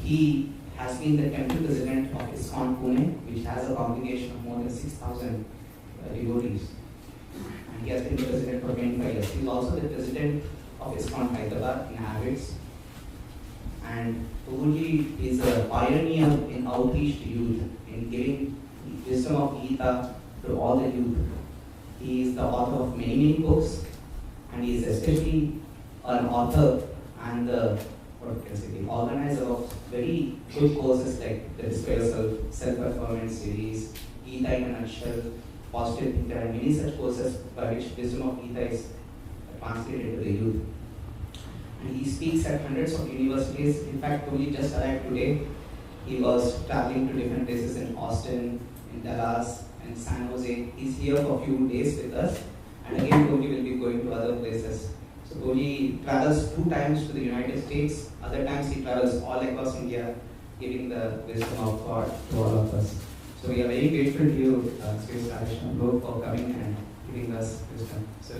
He has been the temple president of ISKCON Pune, which has a congregation of more than 6,000 devotees. And he has been the president for 25 years. He is also the president of ISKCON Hyderabad in Habits. And Prabhuji is a pioneer in outreach to youth, in giving wisdom of Gita to all the youth. He is the author of many books, and he is especially an author and the organizer of very good courses like the Discover Yourself, Self-Performance Series, Gita in a Nutshell, Positive Thinker, and many such courses by which wisdom of Gita is translated to the youth. And he speaks at hundreds of universities. In fact, only just arrived today. He was traveling to different places in Austin, in Dallas, and San Jose. He's here for a few days with us. And again, Tony will be going to other places. So Tony travels 2 times to the United States. Other times he travels all across India, giving the wisdom of God to all of us. So we are very grateful to you, Sri Radheshyam, for coming and giving us wisdom. So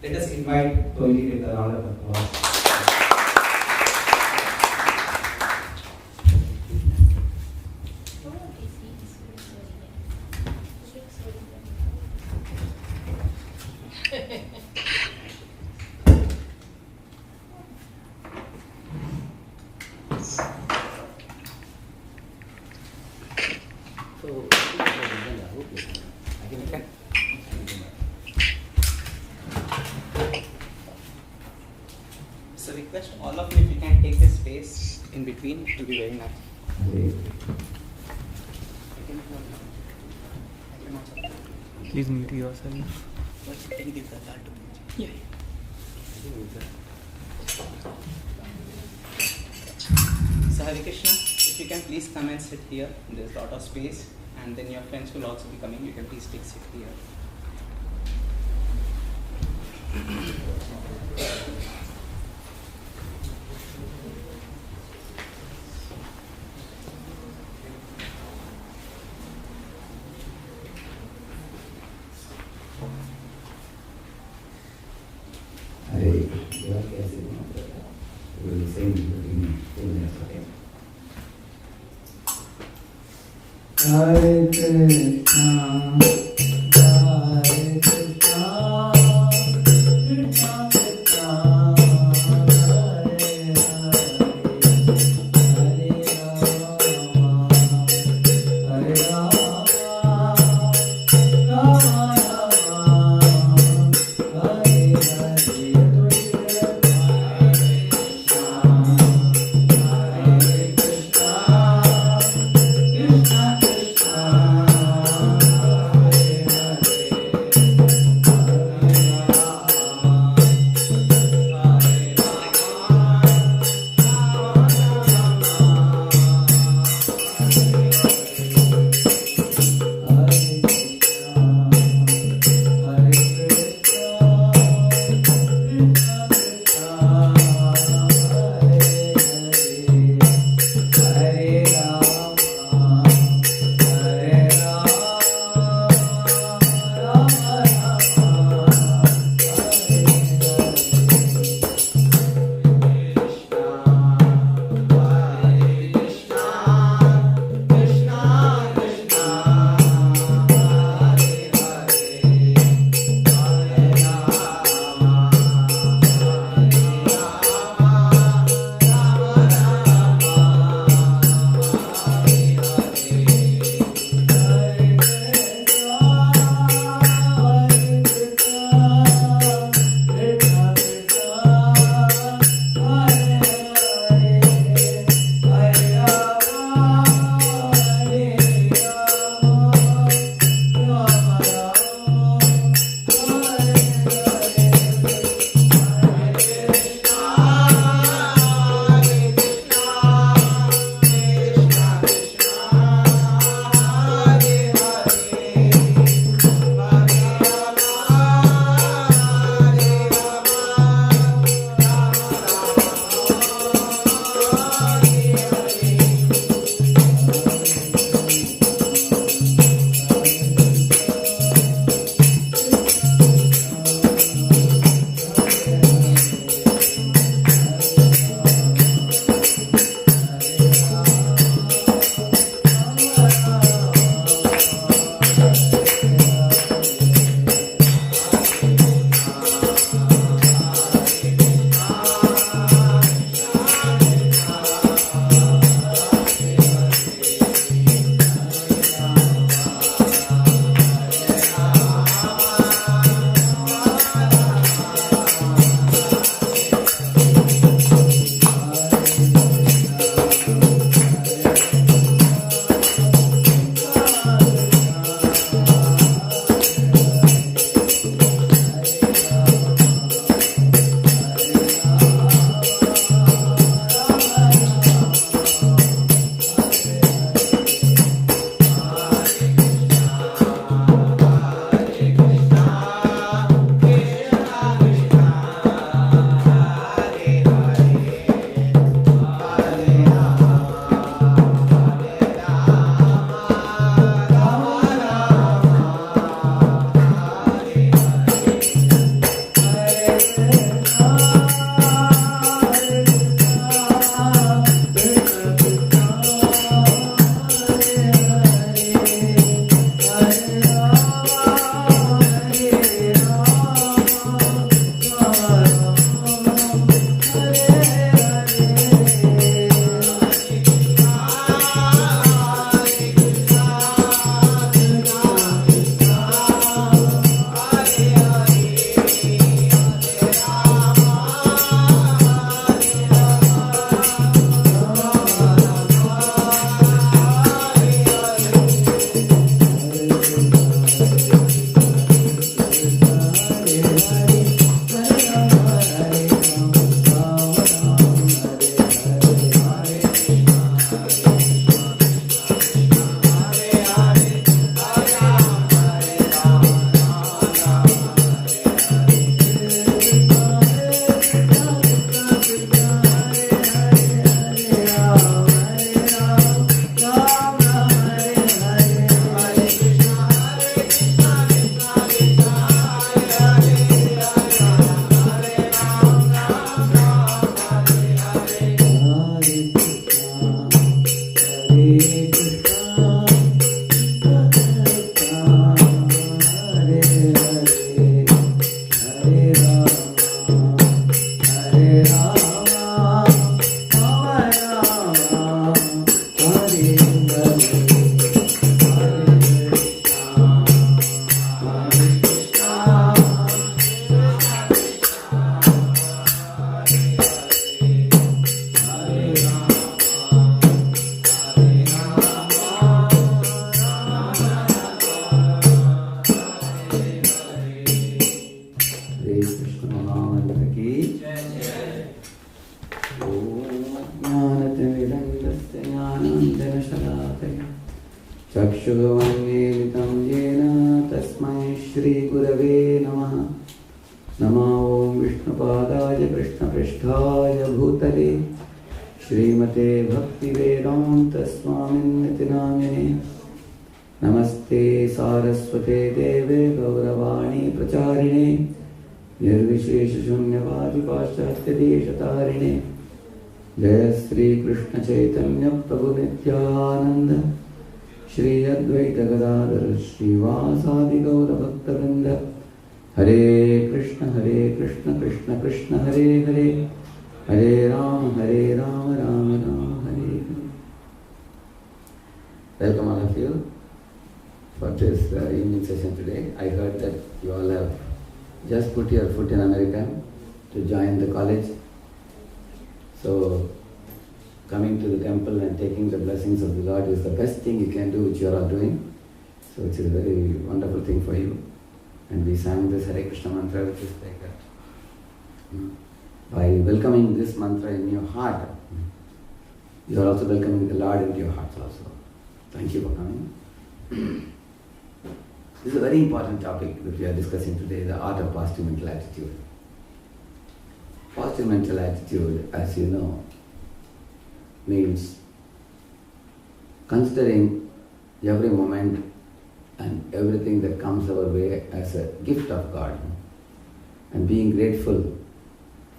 let us invite Tony with a round of applause. So request all of you if you can take this space in between, it will be very nice. Please mute yourself. Yeah. So Hare Krishna, if you can please come and sit here. There's a lot of space, and then your friends will also be coming. You can please take sit here. Hare Krishna, Hare Krishna, Krishna Krishna, Hare Hare, Hare Rama, Hare Rama, Rama Rama, Hare Hare. Krishna, Krishna, Krishna, ज्ञानाञ्जनशलाकया चक्षुरुन्मीलितं येन तस्मै श्रीगुरवे नमः। नमो ॐ विष्णुपादाय कृष्णपृष्ठाय भूतले श्रीमते भक्तिवेदान्तस्वामिन्निति नामिने। नमस्ते सारस्वते देवे गौरवाणी प्रचारिणे निर्विशेषशून्यवादि पाश्चात्यदेशतारिणे। जय श्री कृष्ण चैतन्य प्रभु नित्यानंद श्री अद्वैत गदाधर श्रीवासादि गौर भक्तवृंद। हरे कृष्ण कृष्ण कृष्ण हरे हरे, हरे Ram Ram Ram Hare Hare. Welcome all of you for this evening session today. I heard that you all have just put your foot in America to join the college. So coming to the temple and taking the blessings of the Lord is the best thing you can do, which you are all doing. So it's a very wonderful thing for you. And we sang this Hare Krishna mantra, which is like that. By welcoming this mantra in your heart, you are also welcoming the Lord into your hearts also. Thank you for coming. This is a very important topic that we are discussing today, the art of positive mental attitude. Positive mental attitude, as you know, means considering every moment and everything that comes our way as a gift of God and being grateful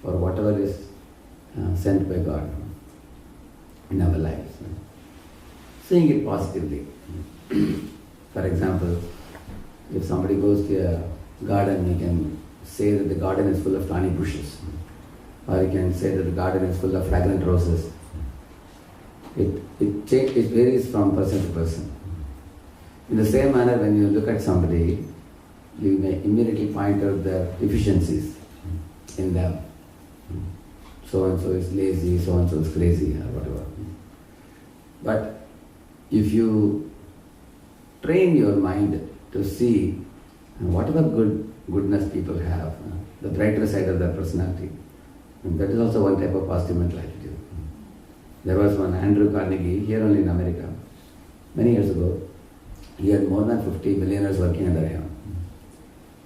for whatever is sent by God in our lives. Seeing it positively. For example, if somebody goes to a garden, he can say that the garden is full of thorny bushes, or he can say that the garden is full of fragrant roses. It varies from person to person. In the same manner, when you look at somebody, you may immediately point out their deficiencies in them. So and so is lazy, so and so is crazy, or whatever. But if you train your mind to see whatever goodness people have, the brighter side of their personality, and that is also one type of positive mental attitude. There was one Andrew Carnegie, here only in America, many years ago. He had more than 50 millionaires working under him.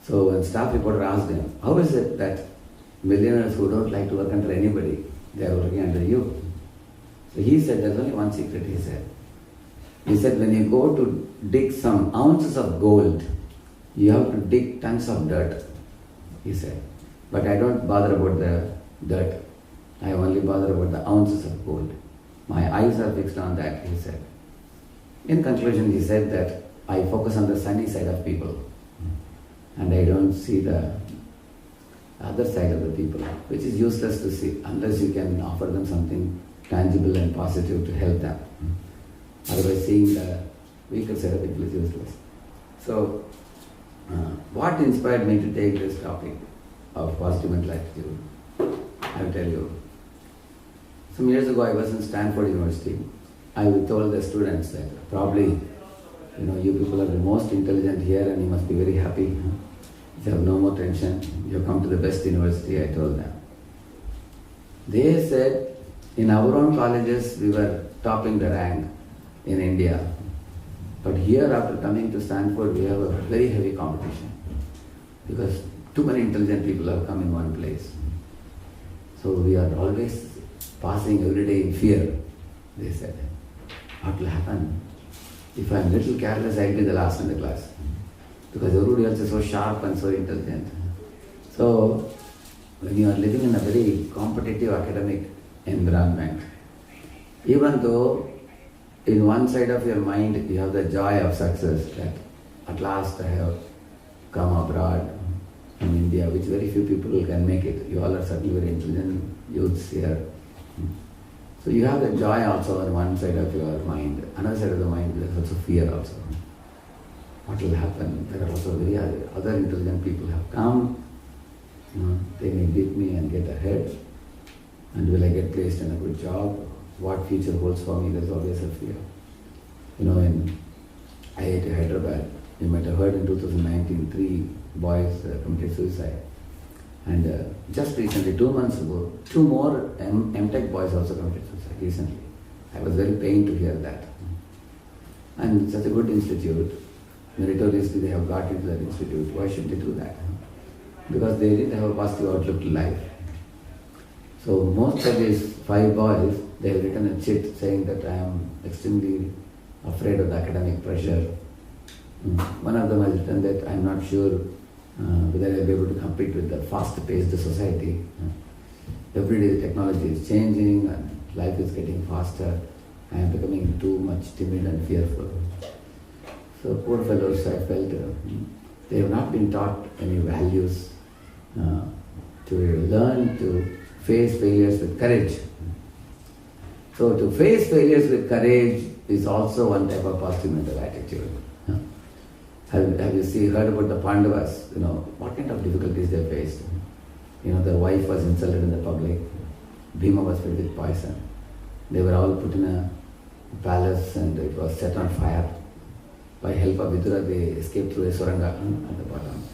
So when staff reporter asked him, how is it that millionaires who don't like to work under anybody, they are working under you? So he said, there's only one secret, he said. He said, when you go to dig some ounces of gold, you have to dig tons of dirt, he said. But I don't bother about the dirt. I only bother about the ounces of gold. My eyes are fixed on that, he said. In conclusion, he said that I focus on the sunny side of people and I don't see the other side of the people, which is useless to see unless you can offer them something tangible and positive to help them. Otherwise, seeing the weaker side of people is useless. So, what inspired me to take this topic of positive mental attitude? I'll tell you. Some years ago, I was in Stanford University. I told the students that probably, you people are the most intelligent here and you must be very happy. You have no more tension. You have come to the best university, I told them. They said, in our own colleges, we were topping the rank in India. But here, after coming to Stanford, we have a very heavy competition because too many intelligent people have come in one place. So we are always passing every day in fear, they said. What will happen? If I am little careless, I will be the last in the class. Because everybody else is so sharp and so intelligent. So, when you are living in a very competitive academic environment, even though in one side of your mind you have the joy of success, that at last I have come abroad from India, which very few people can make it. You all are certainly very intelligent youths here. So you have the joy also on one side of your mind. Another side of the mind, there is also fear also. What will happen? There are also very other intelligent people have come. They may beat me and get ahead. And will I get placed in a good job? What future holds for me? There is always a fear. In IIT Hyderabad, you might have heard in 2019, 3 boys committed suicide. And just recently, 2 months ago, 2 more MTech boys also committed suicide recently. I was very pained to hear that. And such a good institute, meritoriously they have got into that institute, why should they do that? Because they didn't have a positive outlook to life. So most of these 5 boys, they have written a chit saying that I am extremely afraid of the academic pressure. One of them has written that I am not sure whether I will be able to compete with the fast-paced society. Every day the technology is changing and life is getting faster. I am becoming too much timid and fearful. So poor fellows, I felt they have not been taught any values to learn to face failures with courage. So to face failures with courage is also one type of positive mental attitude. Have you heard about the Pandavas? What kind of difficulties they faced? Their wife was insulted in the public. Bhima was filled with poison. They were all put in a palace and it was set on fire. By help of Vidura, they escaped through a suranga at the bottom.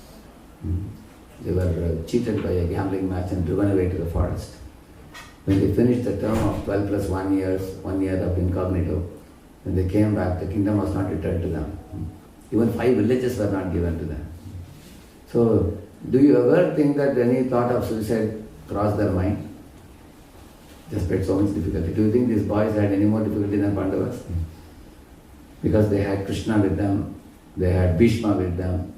They were cheated by a gambling match and driven away to the forest. When they finished the term of 12 plus 1 years, 1 year of incognito, when they came back, the kingdom was not returned to them. Even 5 villages were not given to them. So, do you ever think that any thought of suicide crossed their mind? Despite so much difficulty. Do you think these boys had any more difficulty than Pandavas? Because they had Krishna with them, they had Bhishma with them,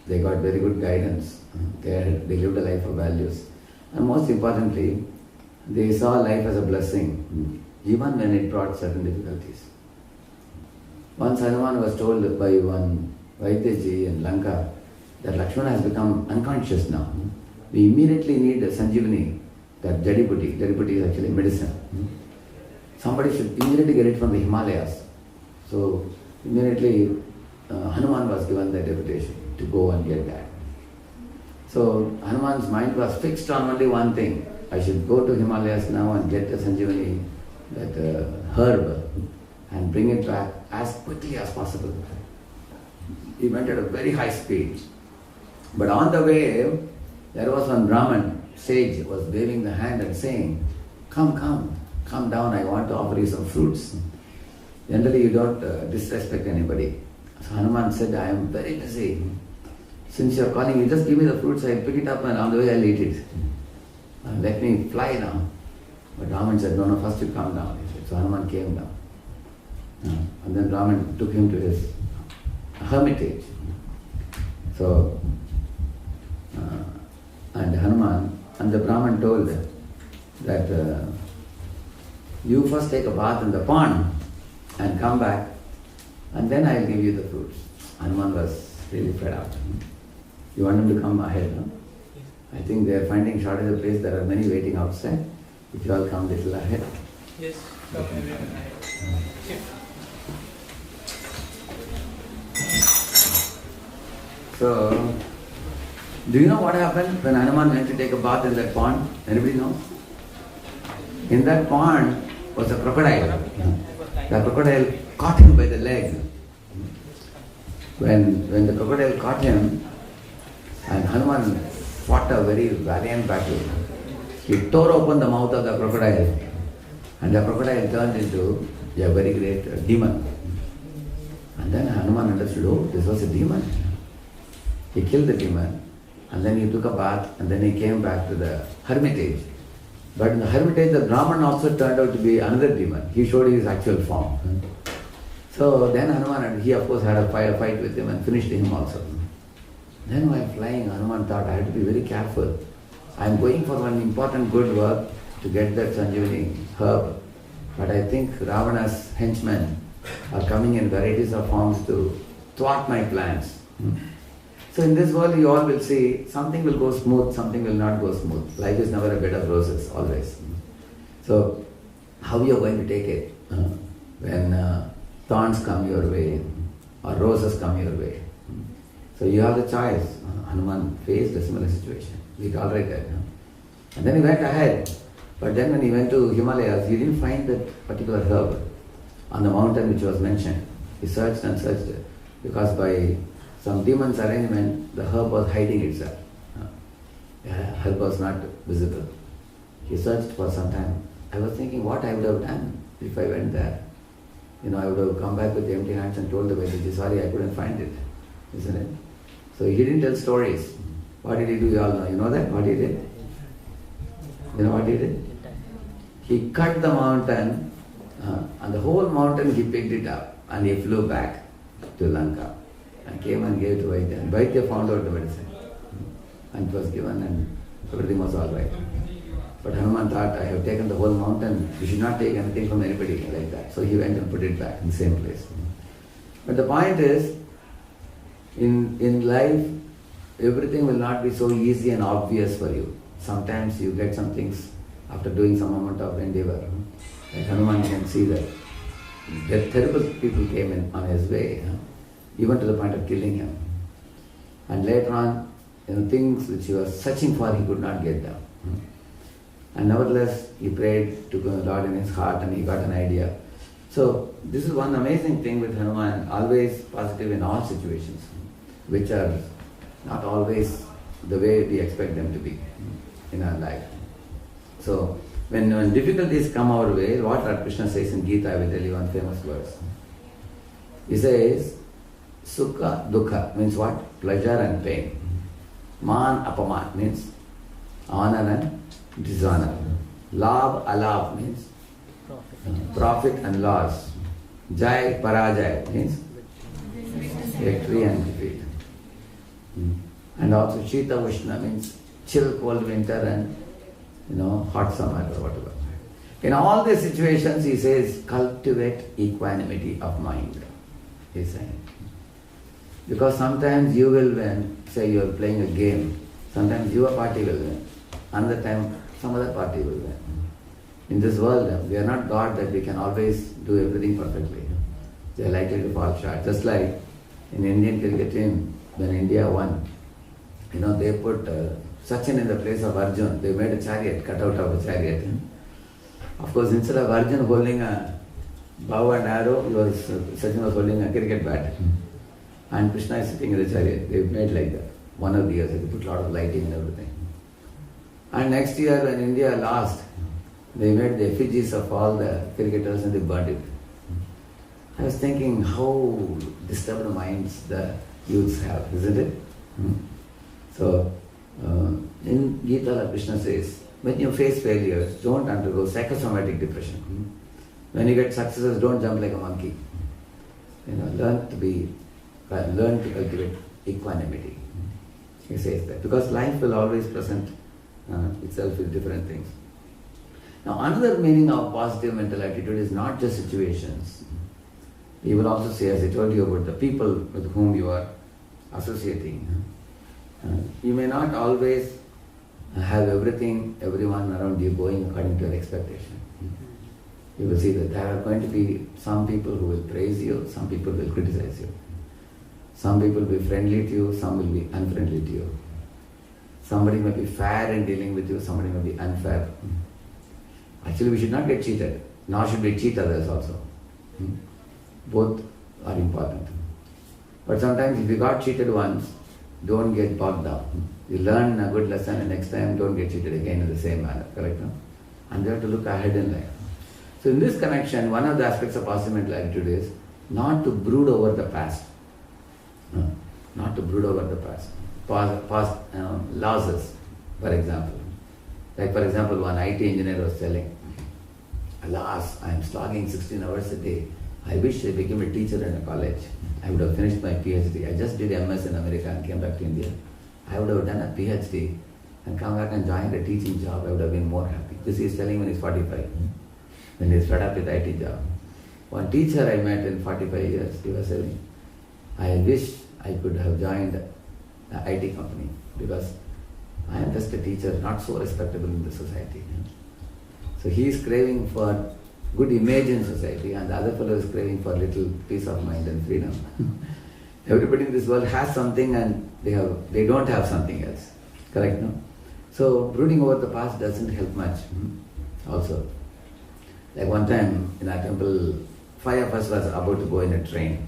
they got very good guidance, they lived a life of values. And most importantly, they saw life as a blessing, even when it brought certain difficulties. Once Hanuman was told by one Vaidyaji in Lanka that Lakshmana has become unconscious now. We immediately need a Sanjeevani, that Jadibuti. Jadibuti is actually medicine. Somebody should immediately get it from the Himalayas. So immediately Hanuman was given the deputation to go and get that. So Hanuman's mind was fixed on only one thing. I should go to Himalayas now and get the Sanjeevani, that herb, and bring it back as quickly as possible. He went at a very high speed. But on the way, there was one Brahman, sage, was waving the hand and saying, come down, I want to offer you some fruits. Generally you don't disrespect anybody. So Hanuman said, I am very busy. Since you are calling me, just give me the fruits, I'll pick it up and on the way I'll eat it. Let me fly now. But Raman said, no, first you come down. He said. So Hanuman came down. And then Raman took him to his hermitage. So, and Hanuman, and the Brahman told that you first take a bath in the pond and come back, and then I'll give you the fruits. Hanuman was really fed up. You want him to come ahead, no? I think they are finding shortage of place. There are many waiting outside. If you all come little ahead. Yes. So, do you know what happened when Hanuman went to take a bath in that pond? Anybody know? In that pond was a crocodile. The crocodile caught him by the leg. When the crocodile caught him, and Hanuman fought a very valiant battle. He tore open the mouth of the crocodile, and the crocodile turned into a very great demon. And then Hanuman understood, oh, this was a demon. He killed the demon, and then he took a bath, and then he came back to the hermitage. But in the hermitage, the Brahman also turned out to be another demon. He showed his actual form. So then Hanuman, he of course had a fight with him and finished him also. Then while flying, Hanuman thought, I have to be very careful. I am going for one important good work to get that Sanjeevani herb. But I think Ravana's henchmen are coming in varieties of forms to thwart my plans. So in this world you all will see, something will go smooth, something will not go smooth. Life is never a bed of roses, always. So how you are going to take it when thorns come your way or roses come your way? So you have the choice. Hanuman faced a similar situation. He tolerated it. And then he went ahead. But then when he went to Himalayas, he didn't find that particular herb on the mountain which was mentioned. He searched and searched because by some demon's arrangement, the herb was hiding itself. The herb was not visible. He searched for some time I was thinking what I would have done if I went there. I would have come back with empty hands and told the Vaidyji, sorry, I couldn't find it, isn't it? So he didn't tell stories. What did he do? You all know. You know that? What he did? You know what he did? He cut the mountain, and the whole mountain he picked it up, and he flew back to Lanka and came and gave it to Vaidya. And Vaidya found out the medicine, and it was given, and everything was all right. But Hanuman thought, I have taken the whole mountain, you should not take anything from anybody like that. So he went and put it back in the same place. But the point is, in life, everything will not be so easy and obvious for you. Sometimes you get some things after doing some amount of endeavor. Like Hanuman can see that terrible people came in on his way, even to the point of killing him. And later on, things which he was searching for, he could not get them. And nevertheless, he prayed to the Lord in his heart and he got an idea. So, this is one amazing thing with Hanuman, always positive in all situations, which are not always the way we expect them to be in our life. So, when difficulties come our way, what Radheshyam says in Gita, I will tell you one famous verse. He says, Sukha, Dukha means what? Pleasure and pain. Man, Apaman means honor and dishonor. Labh, alabh means profit and loss. Jai, parajay means victory and defeat. And also Shita, Ushna means chill, cold winter and hot summer or whatever. In all these situations, he says, cultivate equanimity of mind. He's saying. Because sometimes you will win, say you are playing a game, sometimes your party will win, another time some other party will win. In this world, we are not God that we can always do everything perfectly. They are likely to fall short. Just like in Indian cricket team, when India won, they put Sachin in the place of Arjun. They made a chariot, cut out of a chariot. Of course, instead of Arjun holding a bow and arrow, Sachin was holding a cricket bat. And Krishna is sitting in the chariot. They made like that. One of the years, they put a lot of lighting and everything. And next year, when India lost, they made the effigies of all the cricketers and they burned it. I was thinking how disturbed minds the youths have, isn't it? So, in Gita, Krishna says, when you face failures, don't undergo psychosomatic depression. When you get successes, don't jump like a monkey. Learn to cultivate equanimity. He says that. Because life will always present itself with different things. Now, another meaning of positive mental attitude is not just situations. He will also say, as I told you about the people with whom you are associating. You may not always have everyone around you going according to your expectation. You will see that there are going to be some people who will praise you, some people will criticize you. Some people will be friendly to you, some will be unfriendly to you. Somebody may be fair in dealing with you, somebody may be unfair. Actually, we should not get cheated, nor should we cheat others also. Both are important. But sometimes if you got cheated once, don't get bogged down. You learn a good lesson and next time don't get cheated again in the same manner, correct? No? And you have to look ahead in life. So in this connection, one of the aspects of positive mental attitude is not to brood over the past. Not to brood over the past. Past losses, for example. Like for example, one IT engineer was telling, alas, I am slogging 16 hours a day. I wish I became a teacher in a college. I would have finished my PhD. I just did MS in America and came back to India. I would have done a PhD and come back and joined a teaching job. I would have been more happy. This he is telling when he is 45, when he is fed up with IT job. One teacher I met in 45 years, he was saying, I wish I could have joined an IT company because I am just a teacher, not so respectable in the society. So he is craving for good image in society and the other fellow is craving for little peace of mind and freedom. Everybody in this world has something and they don't have something else. Correct, no? So brooding over the past doesn't help much also. Like one time in our temple, 5 of us was about to go in a train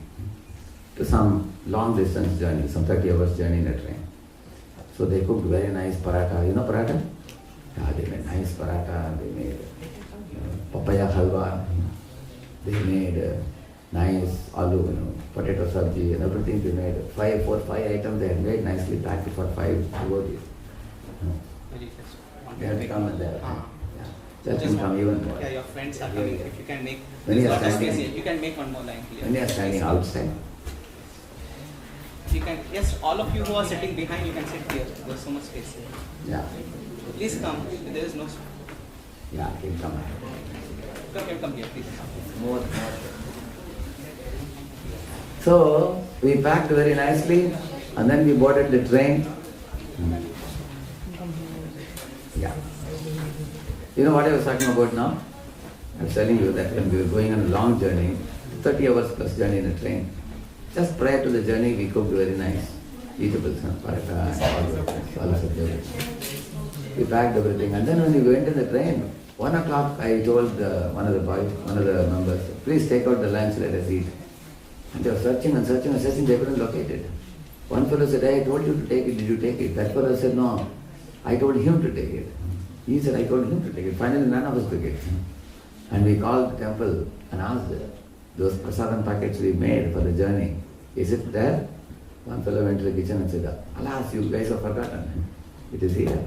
to some long distance journey, some 30 hours journey in a train. So they cooked very nice paratha. You know paratha? Yeah, they made nice paratha, they made papaya halwa. They made nice aloo, potato sabji and everything. They made 5 items they had made nicely packed for 5 devotees. They have to come and there. Just can come even more. Yeah, your friends are coming. If you can make, When you are lot of standing, space here. You can make one more line here. when you are standing outside, You can, yes, all of you who are sitting behind, you can sit here. There's so much space here. yeah, Please come. There is no. yeah, can come. Come here, please. More. So we packed very nicely, and then we boarded the train. Yeah. You know what I was talking about now? I was telling you that when we were going on a long journey, 30 hours plus journey in a train, just prior to the journey we cooked very nice eatables, paratha and all of those. We packed everything, and then when we went in the train, 1 o'clock I told one of the members, please take out the lunch, let us eat. And they were searching, they couldn't locate it. One fellow said, I told you to take it, did you take it? That fellow said, no, I told him to take it. He said, I told him to take it. Finally, none of us took it. And we called the temple and asked those prasadam packets we made for the journey, is it there? One fellow went to the kitchen and said, alas, you guys have forgotten. It is here.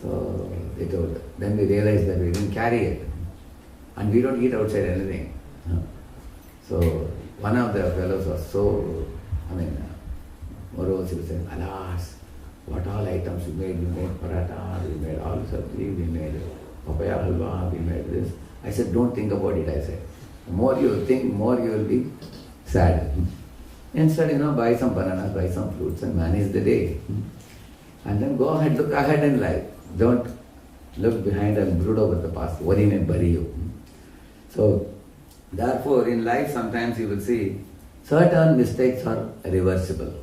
So they told. Then we realized that we didn't carry it. And we don't eat outside anything. So one of the fellows was so, morose, he was saying, alas, what all items we made paratha, we made all sabji, we made papaya halwa, we made this. I said, don't think about it, I said. The more you think, more you will be sad. Instead, buy some bananas, buy some fruits and manage the day. And then go ahead, look ahead in life. Don't look behind and brood over the past. Worry may bury you. So, therefore, in life sometimes you will see certain mistakes are reversible.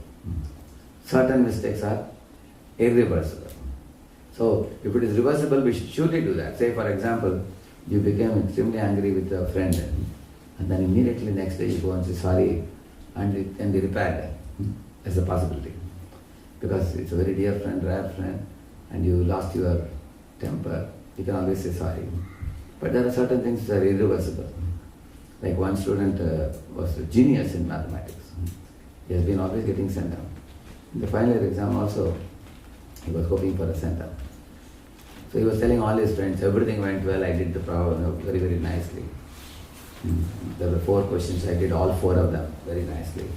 Certain mistakes are irreversible. So, if it is reversible, we should surely do that. Say, for example, you became extremely angry with a friend, and then immediately next day you go and say sorry, and it can be repaired as a possibility. Because it's a very dear friend, rare friend, and you lost your temper, you can always say sorry. But there are certain things that are irreversible. Like one student was a genius in mathematics. He has been always getting sent down. In the final year exam also, he was hoping for a center. So he was telling all his friends, everything went well, I did the problem very, very nicely. There were 4 questions, I did all 4 of them very nicely.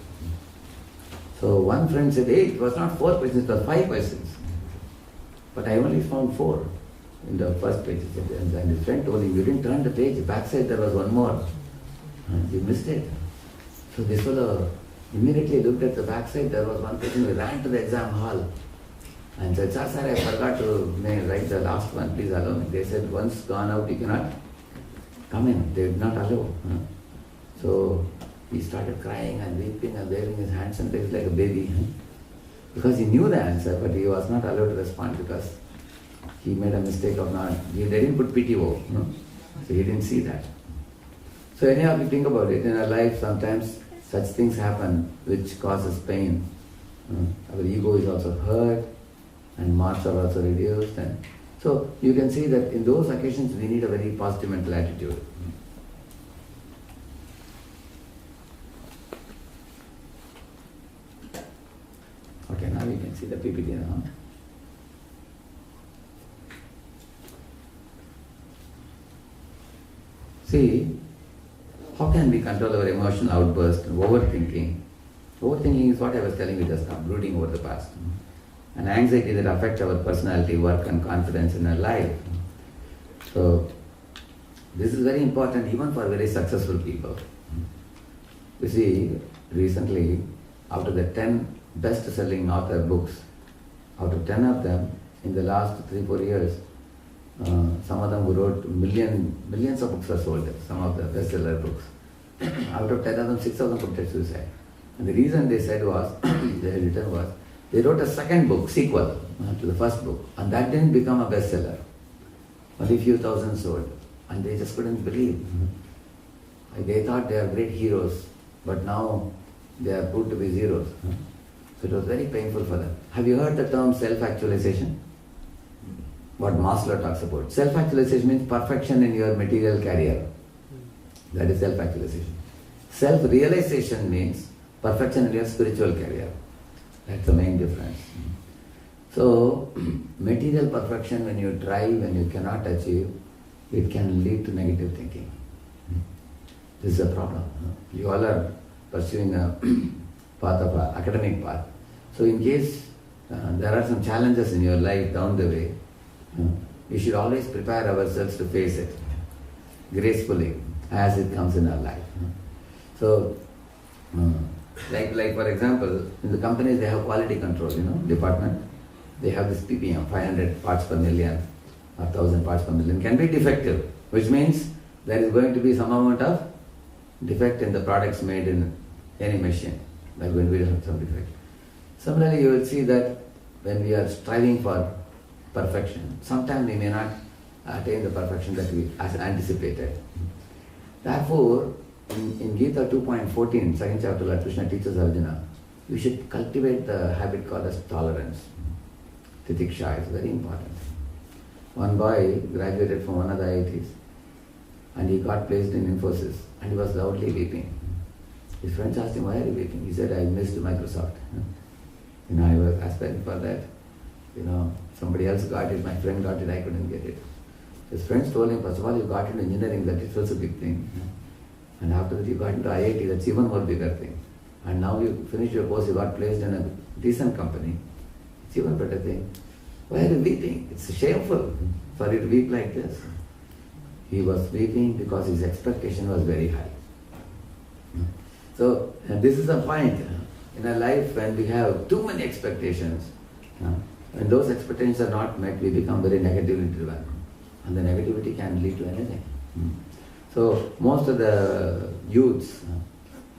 So one friend said, hey, it was not 4 questions, it was 5 questions. But I only found 4 in the first page. And his friend told him, you didn't turn the page, backside there was one more. And you missed it. So this fellow immediately looked at the backside, there was one person who ran to the exam hall and said, sir, I forgot to write the last one, please allow me. They said, once gone out, you cannot come in. They did not allow. So he started crying and weeping and waving his hands and legs like a baby. Because he knew the answer, but he was not allowed to respond because he made a mistake of not, they didn't put PTO, so he didn't see that. So anyhow, if you think about it, in our life sometimes such things happen which causes pain. Our ego is also hurt and marks are also reduced. And so you can see that in those occasions we need a very positive mental attitude. Okay, now you can see the PPT now. See, how can we control our emotional outburst and overthinking? Overthinking is what I was telling you just now, brooding over the past. And anxiety that affects our personality, work and confidence in our life. So, this is very important even for very successful people. You see, recently, out of the 10 best-selling author books, out of 10 of them, in the last 3-4 years, some of them who wrote millions of books are sold, some of the bestseller books. Out of 10 of them, 6 of them committed suicide. And the reason they said was, the editor was, they wrote a second book, sequel to the first book, and that didn't become a bestseller. Only a few thousand sold. And they just couldn't believe. They thought they are great heroes, but now they are proved to be zeros. So it was very painful for them. Have you heard the term self-actualization? what Maslow talks about. Self-actualization means perfection in your material career. That is self-actualization. Self-realization means perfection in your spiritual career. That's the main difference. So, material perfection, when you try, when you cannot achieve, it can lead to negative thinking. This is a problem. You all are pursuing a path of an academic path. So in case there are some challenges in your life down the way, we should always prepare ourselves to face it gracefully as it comes in our life. So, like for example, in the companies they have quality control, department. They have this ppm, 500 parts per million or 1000 parts per million can be defective, which means there is going to be some amount of defect in the products made in any machine. There will be some defect. Similarly, you will see that when we are striving for perfection, sometimes we may not attain the perfection that we as anticipated. Therefore, in Gita 2.14, second chapter, Lord Krishna teaches Arjuna, we should cultivate the habit called as tolerance. Titiksha is very important. One boy graduated from one of the IITs and he got placed in Infosys and he was loudly weeping. His friends asked him, why are you weeping? He said, I missed Microsoft. I was aspiring for that. Somebody else got it, my friend got it, I couldn't get it. His friends told him, first of all, you got into engineering, that is also a big thing. And after that you got into IIT, that's even more bigger thing. And now you finished your course, you got placed in a decent company. It's even better thing. Why are you weeping? It's shameful for you to weep like this. He was weeping because his expectation was very high. So this is a point in our life when we have too many expectations. When those expectations are not met, we become very negatively driven. And the negativity can lead to anything. So most of the youths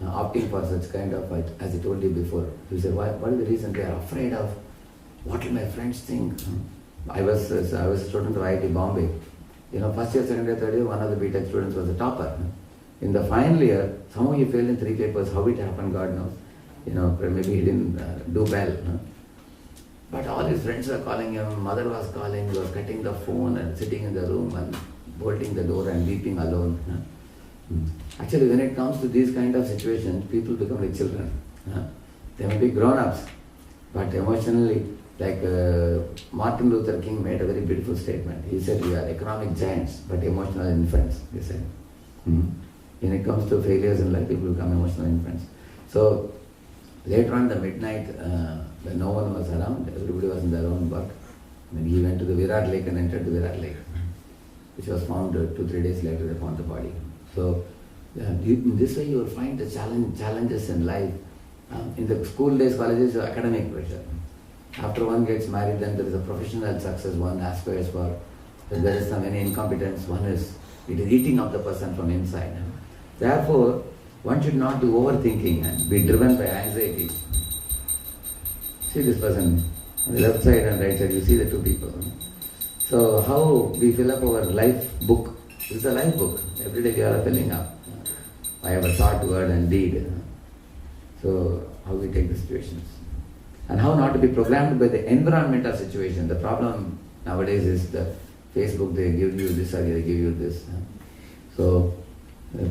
opting for such kind of, as I told you before, you say, what is the reason? They are afraid of what will my friends think? I was a student of IIT Bombay. First year, second year, third year, one of the BTech students was a topper. In the final year, somehow he failed in 3 papers. How it happened, God knows. Maybe he didn't do well. But all his friends were calling him, mother was calling, he was cutting the phone and sitting in the room and bolting the door and weeping alone. Actually, when it comes to these kind of situations, people become like children. They may be grown-ups, but emotionally, like Martin Luther King made a very beautiful statement. He said, we are economic giants, but emotional infants, he said. When it comes to failures in life, people become emotional infants. So, later on the midnight, when no one was around, everybody was in their own work. Then he went to the Virat Lake and entered the Virat Lake, which was found 2-3 days later, they found the body. So, in this way you will find the challenges in life. In the school days, colleges, academic pressure. After one gets married, then there is a professional success one aspires for. Then there is some any incompetence, it is eating up the person from inside. Therefore, one should not do overthinking and be driven by anxiety. See this person, on the left side and right side, you see the two people. So how we fill up our life book? This is a life book. Every day we are filling up. I have a thought, word and deed. So how we take the situations. And how not to be programmed by the environmental situation. The problem nowadays is the Facebook, they give you this or they give you this. So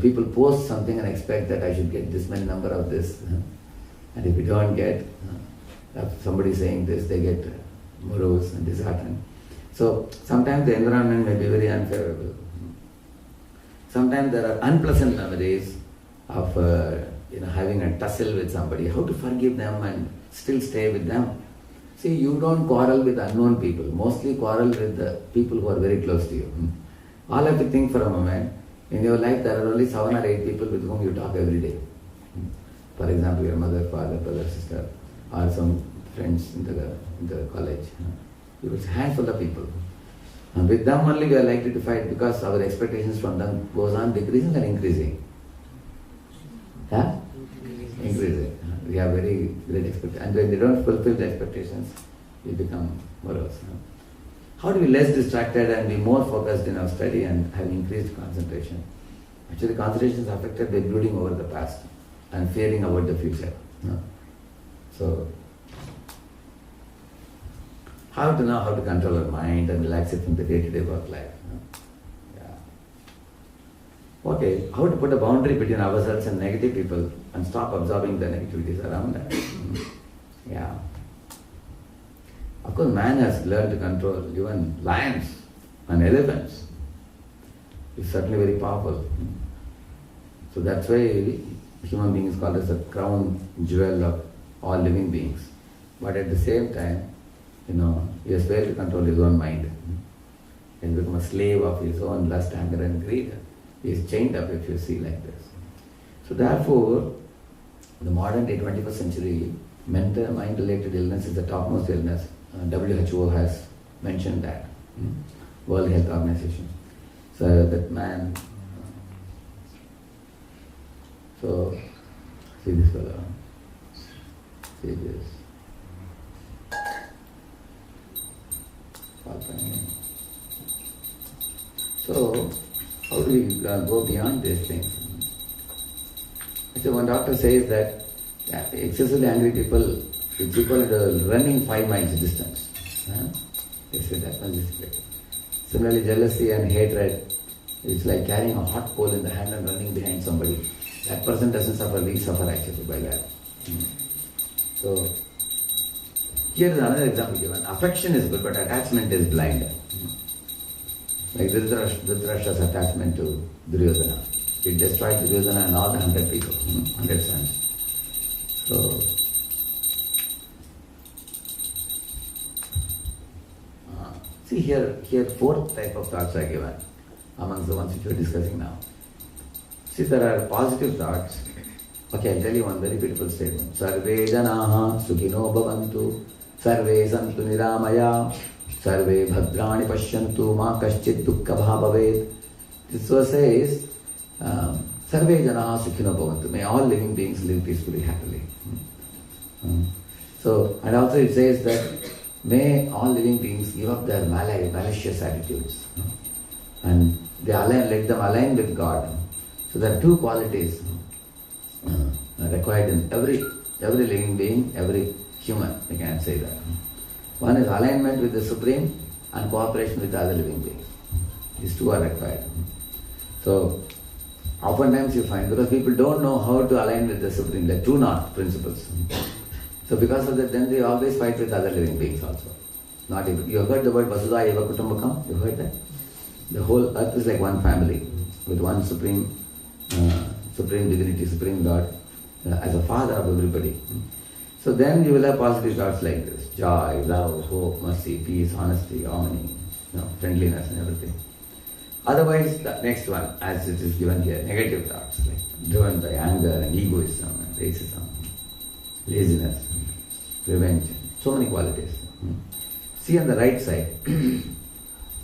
people post something and expect that I should get this many number of this. And if you don't get, somebody saying this, they get morose and disheartened. So sometimes the environment may be very unfavorable. Sometimes there are unpleasant memories of having a tussle with somebody. How to forgive them and still stay with them. See, you don't quarrel with unknown people. Mostly quarrel with the people who are very close to you. All have to think for a moment. In your life, there are only 7 or 8 people with whom you talk every day. For example, your mother, father, brother, sister, or some friends in the college. You will say, handful of people. And with them only we are likely to fight because our expectations from them goes on decreasing or increasing. Increasing. We have very great expectations. And when they don't fulfill the expectations, we become morose. How to be less distracted and be more focused in our study and have increased concentration? Actually, concentration is affected by brooding over the past and fearing about the future. So, how to know how to control our mind and relax it from the day-to-day work life. Yeah. Okay, how to put a boundary between ourselves and negative people and stop absorbing the negativities around us. Yeah. Of course, man has learned to control even lions and elephants. It's certainly very powerful. So that's why human being is called as the crown jewel of all living beings. But at the same time, he has failed to control his own mind. He has become a slave of his own lust, anger and greed. He is chained up, if you see like this. So therefore, the modern day 21st century, mental mind-related illness is the topmost illness. WHO has mentioned that. World Health Organization. So that man... So, see this fellow. See this. So, how do we go beyond these things? So one doctor says that excessively angry people, it's equal to running 5 miles distance. They say that much is great. Similarly, jealousy and hatred, it's like carrying a hot coal in the hand and running behind somebody. That person doesn't suffer, we suffer actually by that. So, here is another example given. Affection is good, but attachment is blind. Like Dhritarashtra's attachment to Duryodhana. It destroyed Duryodhana and all the 100 people, 100 sons. So, see here 4th type of thoughts are given amongst the ones which we are discussing now. See, there are positive thoughts. Okay, I'll tell you one very beautiful statement. Sarve janaha sukhino bhavantu, sarve santu niramaya, sarve bhadrani pashyantu, ma kaschit dukkha bhavet. This verse says, sarve janaha sukhino bhavantu. May all living beings live peacefully, happily. So, and also it says that may all living beings give up their malicious attitudes. And they let them align with God. So there are 2 qualities required in every living being, every human, we can say that. One is alignment with the Supreme and cooperation with the other living beings. These 2 are required. So, oftentimes you find, because people don't know how to align with the Supreme, like 2 not principles. So because of that, then they always fight with other living beings also. Not even, you have heard the word Vasudha Eva Kutumbakam? You heard that? The whole earth is like one family, with one Supreme Divinity, Supreme Lord, as a father of everybody. So then you will have positive thoughts like this: joy, love, hope, mercy, peace, honesty, harmony, friendliness and everything. Otherwise, the next one, as it is given here, negative thoughts, like driven by anger and egoism and racism, laziness, revenge, so many qualities. See on the right side,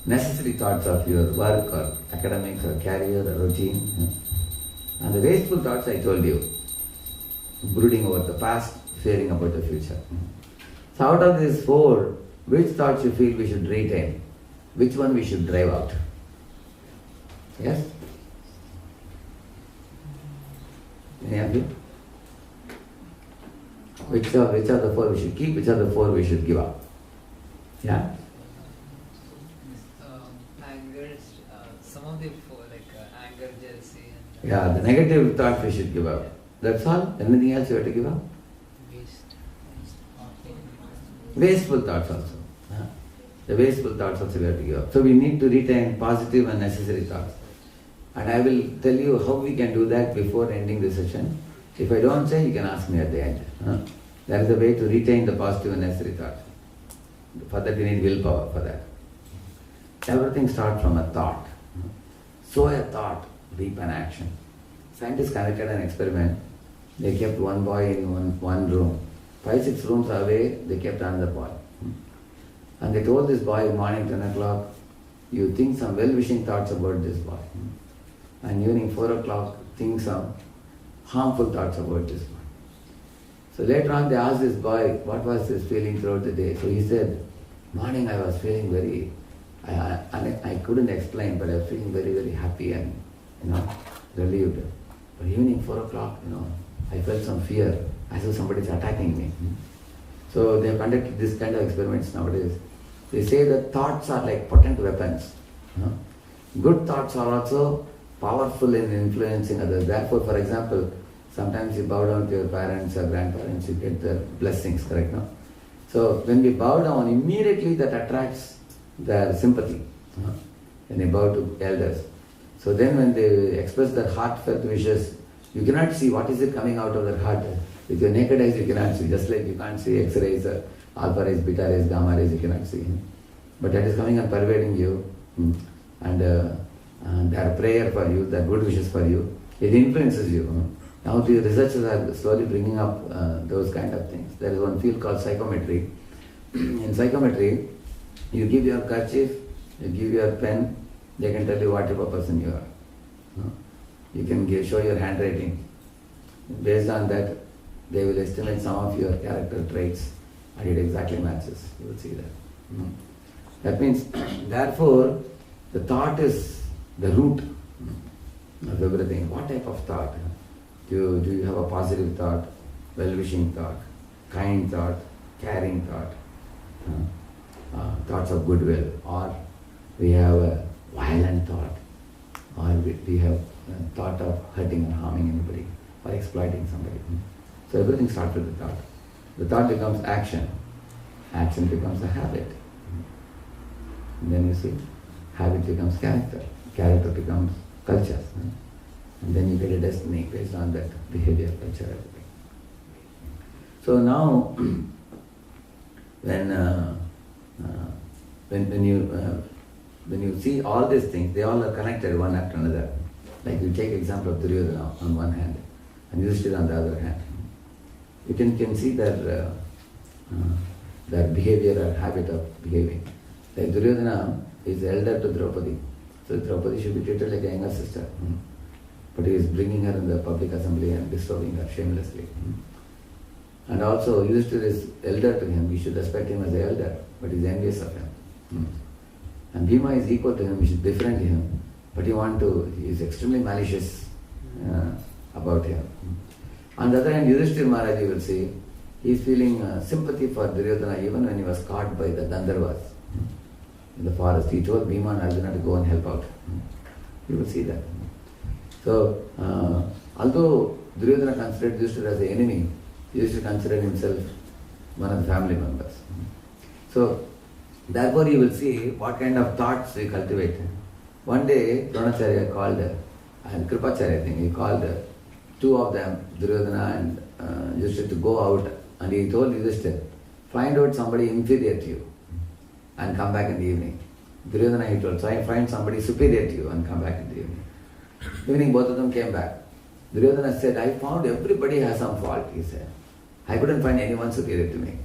necessary thoughts of your work or academics or career or routine. And the wasteful thoughts I told you, brooding over the past, fearing about the future. So out of these 4, which thoughts you feel we should retain? Which one we should drive out? Yes? Any of you? Which are the 4 we should keep, which are the 4 we should give up? Yeah? Anger, some of the 4, like anger, jealousy. And, yeah, the negative thoughts we should give up. That's all? Anything else you have to give up? Wasteful thoughts also. The wasteful thoughts also we have to give up. So we need to retain positive and necessary thoughts. And I will tell you how we can do that before ending the session. If I don't say, you can ask me at the end. That is the way to retain the positive and necessary thoughts. For that we need willpower for that. Everything starts from a thought. Sow a thought, reap an action. Scientists conducted an experiment. They kept one boy in one room. 5-6 rooms away, they kept another boy. And they told this boy morning 10 o'clock, you think some well-wishing thoughts about this boy. And evening 4 o'clock, think some harmful thoughts about this boy. So later on they asked this boy, what was his feeling throughout the day? So he said, morning I was feeling very, I couldn't explain, but I was feeling very, very happy and, relieved. But evening 4 o'clock, I felt some fear, as if somebody is attacking me. So they have conducted this kind of experiments nowadays. They say that thoughts are like potent weapons. Good thoughts are also powerful in influencing others. Therefore, for example, sometimes you bow down to your parents or grandparents, you get their blessings, correct? No? So when we bow down, immediately that attracts their sympathy. When you bow to elders. So then when they express their heartfelt wishes, you cannot see what is it coming out of their heart. With your naked eyes you cannot see, just like you can't see X-rays, alpha rays, beta rays, gamma rays, you cannot see. But that is coming and pervading you, and their prayer for you, their good wishes for you, it influences you. Now the researchers are slowly bringing up those kind of things. There is one field called psychometry. In psychometry, you give your kerchief, you give your pen, they can tell you what type of person you are. You can show your handwriting. Based on that, they will estimate some of your character traits, and it exactly matches. You will see that. That means, therefore, the thought is the root of everything. What type of thought? Do you have a positive thought, well-wishing thought, kind thought, caring thought, thoughts of goodwill, or we have a violent thought, or we have a thought of hurting or harming anybody, or exploiting somebody. So everything starts with the thought. The thought becomes action. Action becomes a habit. And then you see, habit becomes character. Character becomes culture. And then you get a destiny based on that behavior, culture, everything. So now, when you see all these things, they all are connected one after another. Like you take example of Duryodhana on one hand, and Yudhishthira on the other hand. You can see their behavior or habit of behaving. Like Duryodhana is elder to Draupadi, so Draupadi should be treated like a younger sister. But he is bringing her in the public assembly and disturbing her shamelessly. And also Yudhishthira is elder to him, we should respect him as an elder, but he is envious of him. And Bhima is equal to him, we should befriend him, but he is extremely malicious about him. On the other hand, Yudhishthira Maharaj, you will see, he is feeling sympathy for Duryodhana even when he was caught by the Gandharvas in the forest. He told Bhima and Arjuna to go and help out. You will see that. So, although Duryodhana considered Yudhishthira as an enemy, Yudhishthira considered himself one of the family members. So, therefore you will see what kind of thoughts we cultivate. One day, Dronacharya called, and Kripacharya, I think, he called two of them, Duryodhana and Yudhishthira, to go out, and he told Yudhishthira, find out somebody inferior to you and come back in the evening. Duryodhana, he told, find somebody superior to you and come back in the evening. Evening, both of them came back. Duryodhana said, I found everybody has some fault, he said. I couldn't find anyone superior to me.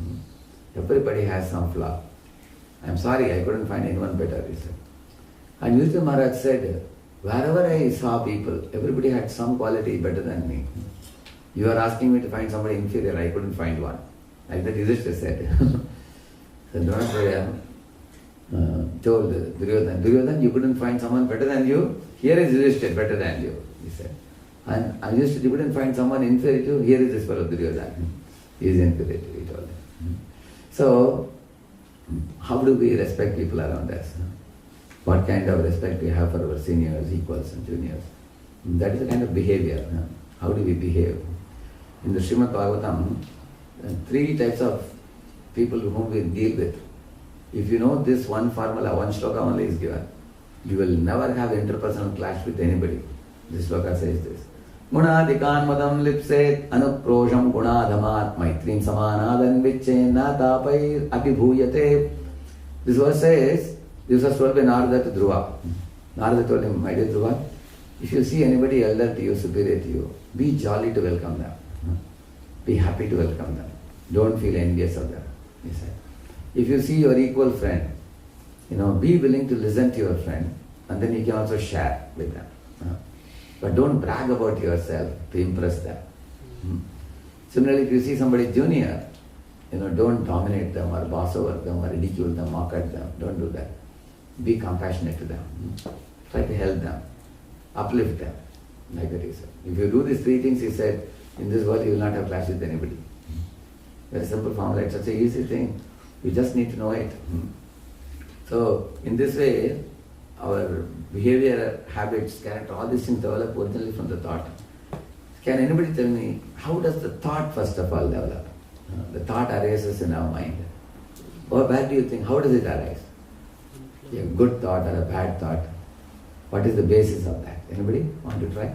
Everybody has some flaw. I'm sorry, I couldn't find anyone better, he said. And Yudhishthira Maharaj said, wherever I saw people, everybody had some quality better than me. You are asking me to find somebody inferior, I couldn't find one. Like that Yudhishthira said. So Dronacharya told Duryodhana, Duryodhana, you couldn't find someone better than you? Here is Yudhishthira, better than you, he said. And Yudhishthira, you couldn't find someone inferior to you? Here is this fellow Duryodhana. He is inferior to you, he told him. So, how do we respect people around us? What kind of respect we have for our seniors, equals and juniors? That is the kind of behavior. How do we behave? In the Srimad Bhagavatam, 3 types of people whom we deal with. If you know this one formula, one shloka only is given, you will never have interpersonal clash with anybody. This shloka says this. Gunadikan madam lipset anuprosham gunadhamat maitrin samanadan vicchen natapair abhibhuyate. This verse says, this was told by Narada to Dhruva. Narada told him, my dear Dhruva, if you see anybody elder to you, superior to you, be jolly to welcome them. Be happy to welcome them. Don't feel envious of them, he said. If you see your equal friend, be willing to listen to your friend, and then you can also share with them. But don't brag about yourself to impress them. Similarly, if you see somebody junior, don't dominate them or boss over them or ridicule them, mock at them. Don't do that. Be compassionate to them. Try to help them. Uplift them. Like that he said. If you do these 3 things, he said, in this world you will not have clash with anybody. Very simple formula. It's such an easy thing. You just need to know it. So, in this way, our behavior, habits, character, all these things develop originally from the thought. Can anybody tell me, how does the thought first of all develop? The thought arises in our mind. Or where do you think, how does it arise? A good thought or a bad thought? What is the basis of that? Anybody want to try?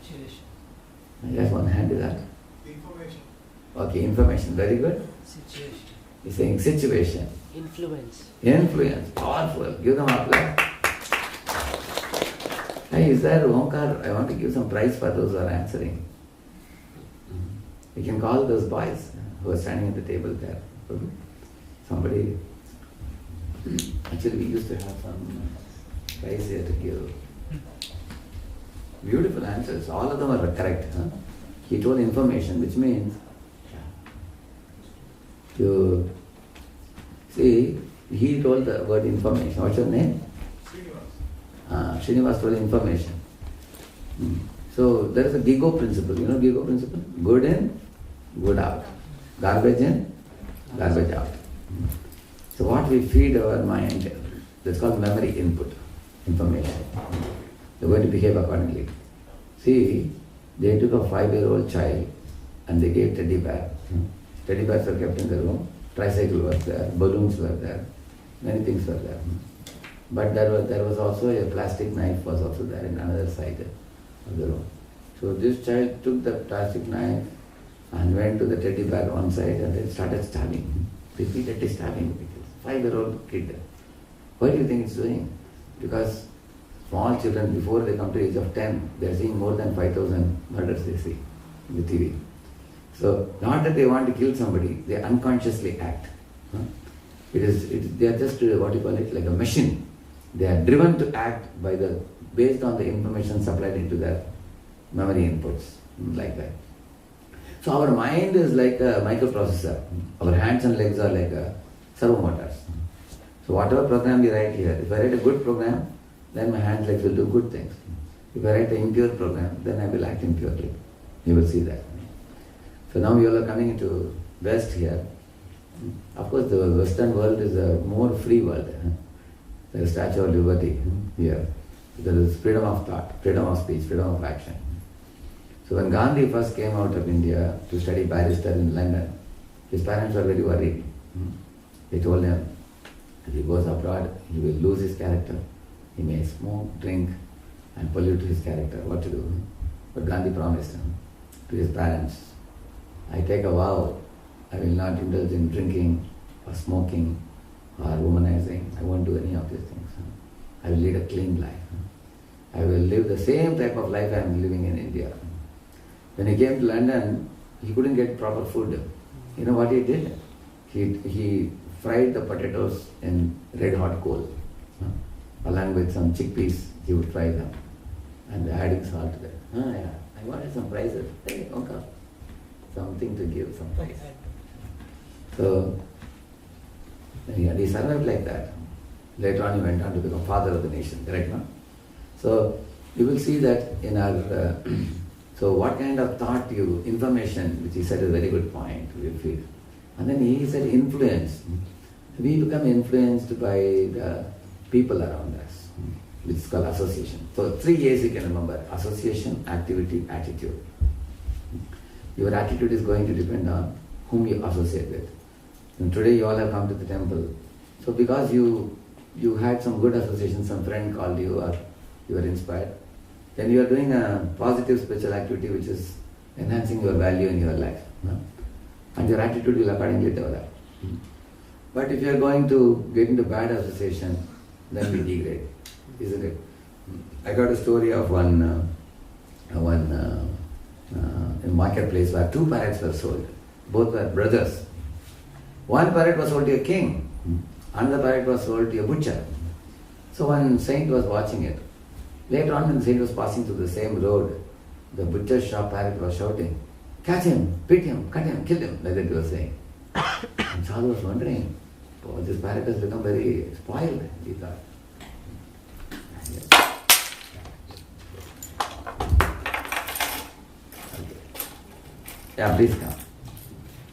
Situation. Yes, one hand is up. Information. Okay, information, very good. Situation. He's saying situation. Influence. Influence, powerful. Give them applause. Hey, is there Omkar? I want to give some prize for those who are answering. We can call those boys who are standing at the table there. Somebody. Actually, we used to have some prize here to give. Beautiful answers. All of them are correct. Huh? He told information, which means you see, he told the word information. What's your name? Srinivas told information. So there is a GIGO principle. You know GIGO principle? Good in, good out. Garbage in, garbage out. So what we feed our mind, that's called memory input, information. They're going to behave accordingly. See, they took a 5-year-old child and they gave teddy bear. Teddy bears were kept in the room. Tricycle was there, balloons were there, many things were there. But there was also a plastic knife was also there in another side of the room. So this child took the plastic knife and went to the teddy bear one side and then started stabbing, repeatedly stabbing. 5-year-old kid. Why do you think it's doing? Because small children, before they come to the age of 10, they are seeing more than 5,000 murders they see in the TV. So, not that they want to kill somebody, they unconsciously act. They are just, what you call it, like a machine. They are driven to act based on the information supplied into their memory inputs, like that. So our mind is like a microprocessor. Our hands and legs are like servo motors. So whatever program we write here, if I write a good program, then my hands and legs will do good things. If I write an impure program, then I will act impurely. You will see that. So now you all are coming into West here. Of course, the Western world is a more free world. There is Statue of Liberty here. There is freedom of thought, freedom of speech, freedom of action. So when Gandhi first came out of India to study barrister in London, his parents were very worried. They told him, if he goes abroad, he will lose his character. He may smoke, drink, and pollute his character. What to do? But Gandhi promised him to his parents, I take a vow, I will not indulge in drinking or smoking or womanizing. I won't do any of these things. I will lead a clean life. I will live the same type of life I am living in India. When he came to London, he couldn't get proper food. You know what he did? He fried the potatoes in red hot coal. Along with some chickpeas, he would fry them. And adding salt to that. Yeah. I wanted some prizes. Hey, Uncle. Something to give, some prize. So, he survived like that. Later on, he went on to become father of the nation, correct, no? So, you will see that in our, so what kind of thought information, which he said is a very good point, we feel. And then he said influence. We become influenced by the people around us, which is called association. So 3 A's you can remember: association, activity, attitude. Your attitude is going to depend on whom you associate with. And today you all have come to the temple. So because you had some good association, some friend called you or you were inspired, then you are doing a positive spiritual activity which is enhancing your value in your life. No? And your attitude will accordingly develop. But if you are going to get into bad association, then we degrade, isn't it? I got a story of one in marketplace where 2 parrots were sold. Both were brothers. One parrot was sold to a king, another parrot was sold to a butcher. So one saint was watching it. Later on, when the saint was passing through the same road, the butcher's shop parrot was shouting, "Catch him, beat him, cut him, kill him," like that he was saying. And Sadhu was wondering, oh, this parrot has become very spoiled, he thought. Yeah, please come.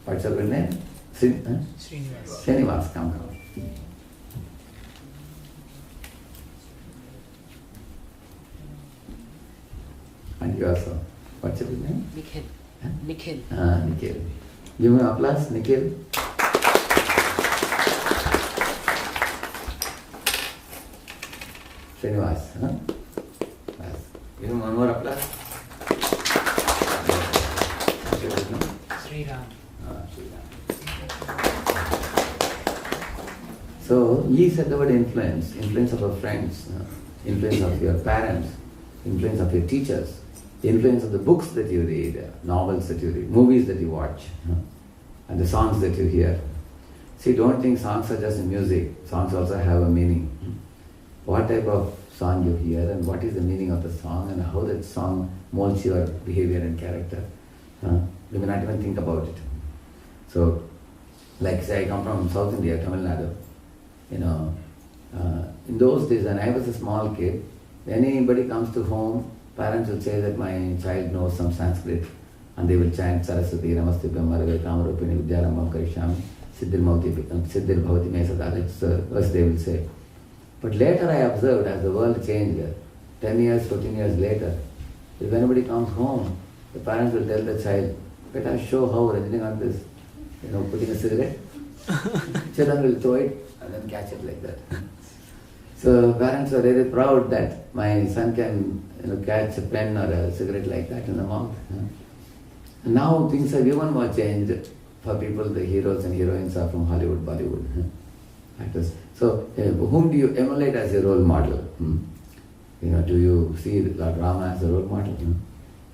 What's your name? Srinivas. Srinivas, come. And you also. What's your name? Nikhil. Huh? Nikhil. Nikhil. Give me applause, Nikhil. Srinivas. Huh? Yes. Give him one more applause. What's your name? Sriram. Sriram. So, he said the word influence, influence of our friends, influence of your parents, influence of your teachers, influence of the books that you read, novels that you read, movies that you watch, and the songs that you hear. See, don't think songs are just music. Songs also have a meaning. What type of song you hear and what is the meaning of the song and how that song molds your behavior and character. You may not even think about it. So, like say I come from South India, Tamil Nadu. In those days when I was a small kid, when anybody comes to home, parents will say that my child knows some Sanskrit and they will chant Saraswati, Namastubhyam, Marave, Kamarupini, Vidyarambham, Karishyami, Siddhir Bhavati Mesada. That's the verse they will say. But later I observed as the world changed, 10 years, 15 years later, if anybody comes home, the parents will tell the child, "Beta, show how Rajinikanth is, putting a cigarette." Children will throw it and then catch it like that. So parents are very proud that my son can catch a pen or a cigarette like that in the mouth. And now things have even more changed for people. The heroes and heroines are from Hollywood, Bollywood actors. So whom do you emulate as your role model? Do you see Lord Rama as a role model?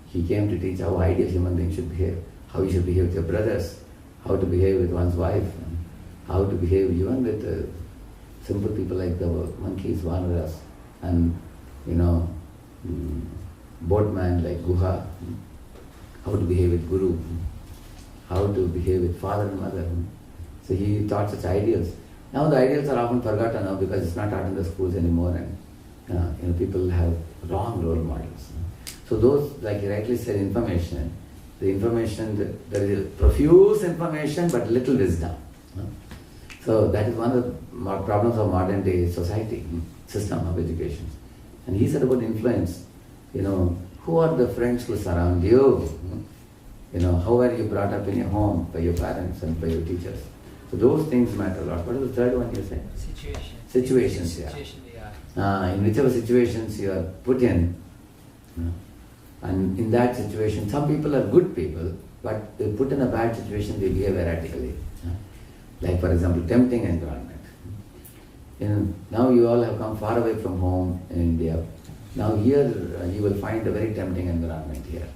He came to teach how ideal human beings should behave, how you should behave with your brothers, how to behave with one's wife, how to behave even with simple people like the monkeys, vanaras, and boatman like Guha, how to behave with Guru, how to behave with father and mother. So he taught such ideals. Now the ideals are often forgotten now because it's not taught in the schools anymore, and people have wrong role models. So those, like you rightly said, information, there is profuse information but little wisdom. So that is one of the problems of modern day society, system of education. And he said about influence, who are the friends who surround you? How are you brought up in your home by your parents and by your teachers? So those things matter a lot. What is the third one you said? Situations, yeah. In whichever situations you are put in, and in that situation, some people are good people, but they put in a bad situation, they behave erratically. Like for example, tempting environment. Now you all have come far away from home in India. Now here you will find a very tempting environment here.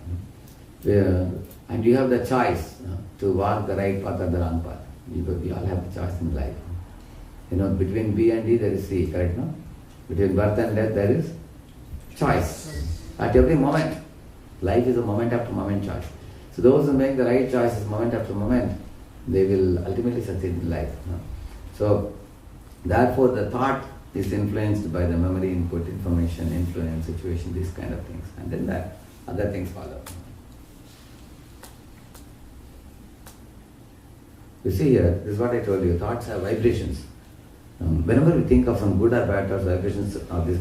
And you have the choice to walk the right path or the wrong path. We all have the choice in life. Between B and D there is C, correct, no? Between birth and death there is choice. At every moment. Life is a moment after moment choice. So those who make the right choices moment after moment, they will ultimately succeed in life. So therefore the thought is influenced by the memory input, information, influence, situation, these kind of things. And then that other things follow. You see here, this is what I told you, thoughts have vibrations. Whenever we think of some good or bad thoughts, vibrations of this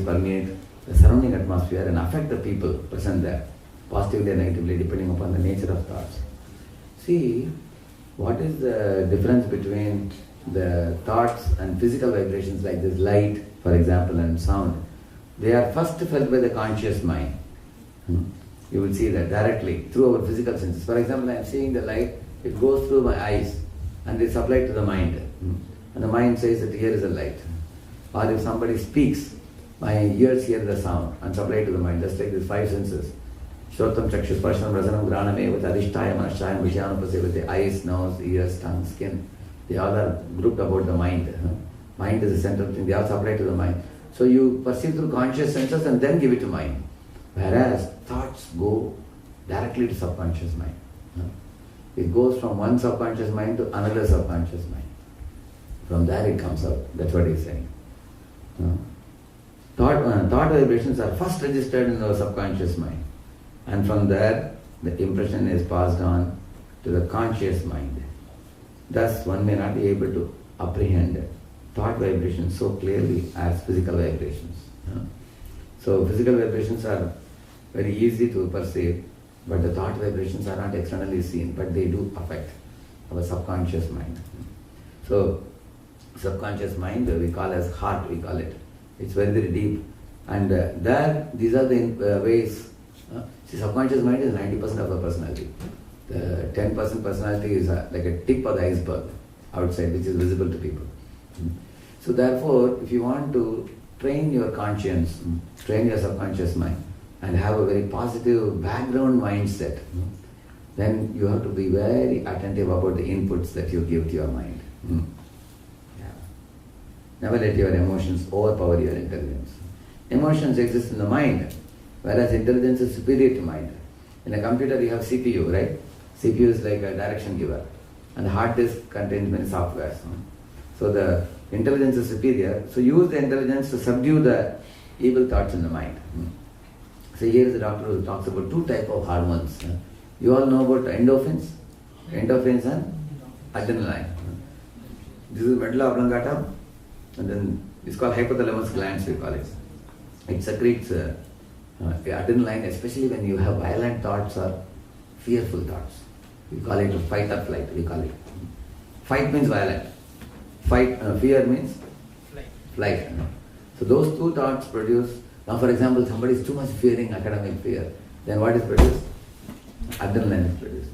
permeate the surrounding atmosphere and affect the people present there, positively or negatively, depending upon the nature of thoughts. See, what is the difference between the thoughts and physical vibrations like this light, for example, and sound? They are first felt by the conscious mind. You will see that directly through our physical senses. For example, I am seeing the light, it goes through my eyes and it's applied to the mind. And the mind says that here is a light. Or if somebody speaks, my ears hear the sound and it's applied to the mind. Just like these five senses. Shrotam, Chakshus, Parshanam, Rasanam, Granam, Evat, Adhishtayam, Anashayam, Vishayanupasevate, eyes, nose, ears, tongue, skin. They all are grouped about the mind. Mind is the central thing. They also apply to the mind. So you perceive through conscious senses and then give it to mind. Whereas thoughts go directly to subconscious mind. It goes from one subconscious mind to another subconscious mind. From there it comes out. That's what he's saying. Thought vibrations are first registered in our subconscious mind. And from there, the impression is passed on to the conscious mind. Thus, one may not be able to apprehend thought vibrations so clearly as physical vibrations. So, physical vibrations are very easy to perceive, but the thought vibrations are not externally seen, but they do affect our subconscious mind. So, subconscious mind we call as heart, we call it. It's very, very deep. And these are the ways. See, subconscious mind is 90% of the personality. The 10% personality is like a tip of the iceberg outside, which is visible to people. So therefore, if you want to train your conscience, train your subconscious mind, and have a very positive background mindset, then you have to be very attentive about the inputs that you give to your mind. Yeah. Never let your emotions overpower your intelligence. Emotions exist in the mind, whereas intelligence is superior to mind. In a computer you have CPU, right? CPU is like a direction giver, and the hard disk contains many softwares. So the intelligence is superior, so use the intelligence to subdue the evil thoughts in the mind. So here is the doctor who talks about two types of hormones. You all know about endorphins and adrenaline. This is medulla oblongata, and then it's called hypothalamus glands, we call it. It secretes adrenaline, especially when you have violent thoughts or fearful thoughts. We call it fight or flight, we call it. Fight means violent. Fear means flight. So those two thoughts produce. Now, for example, somebody is too much fearing academic fear, then what is produced? Adrenaline is produced.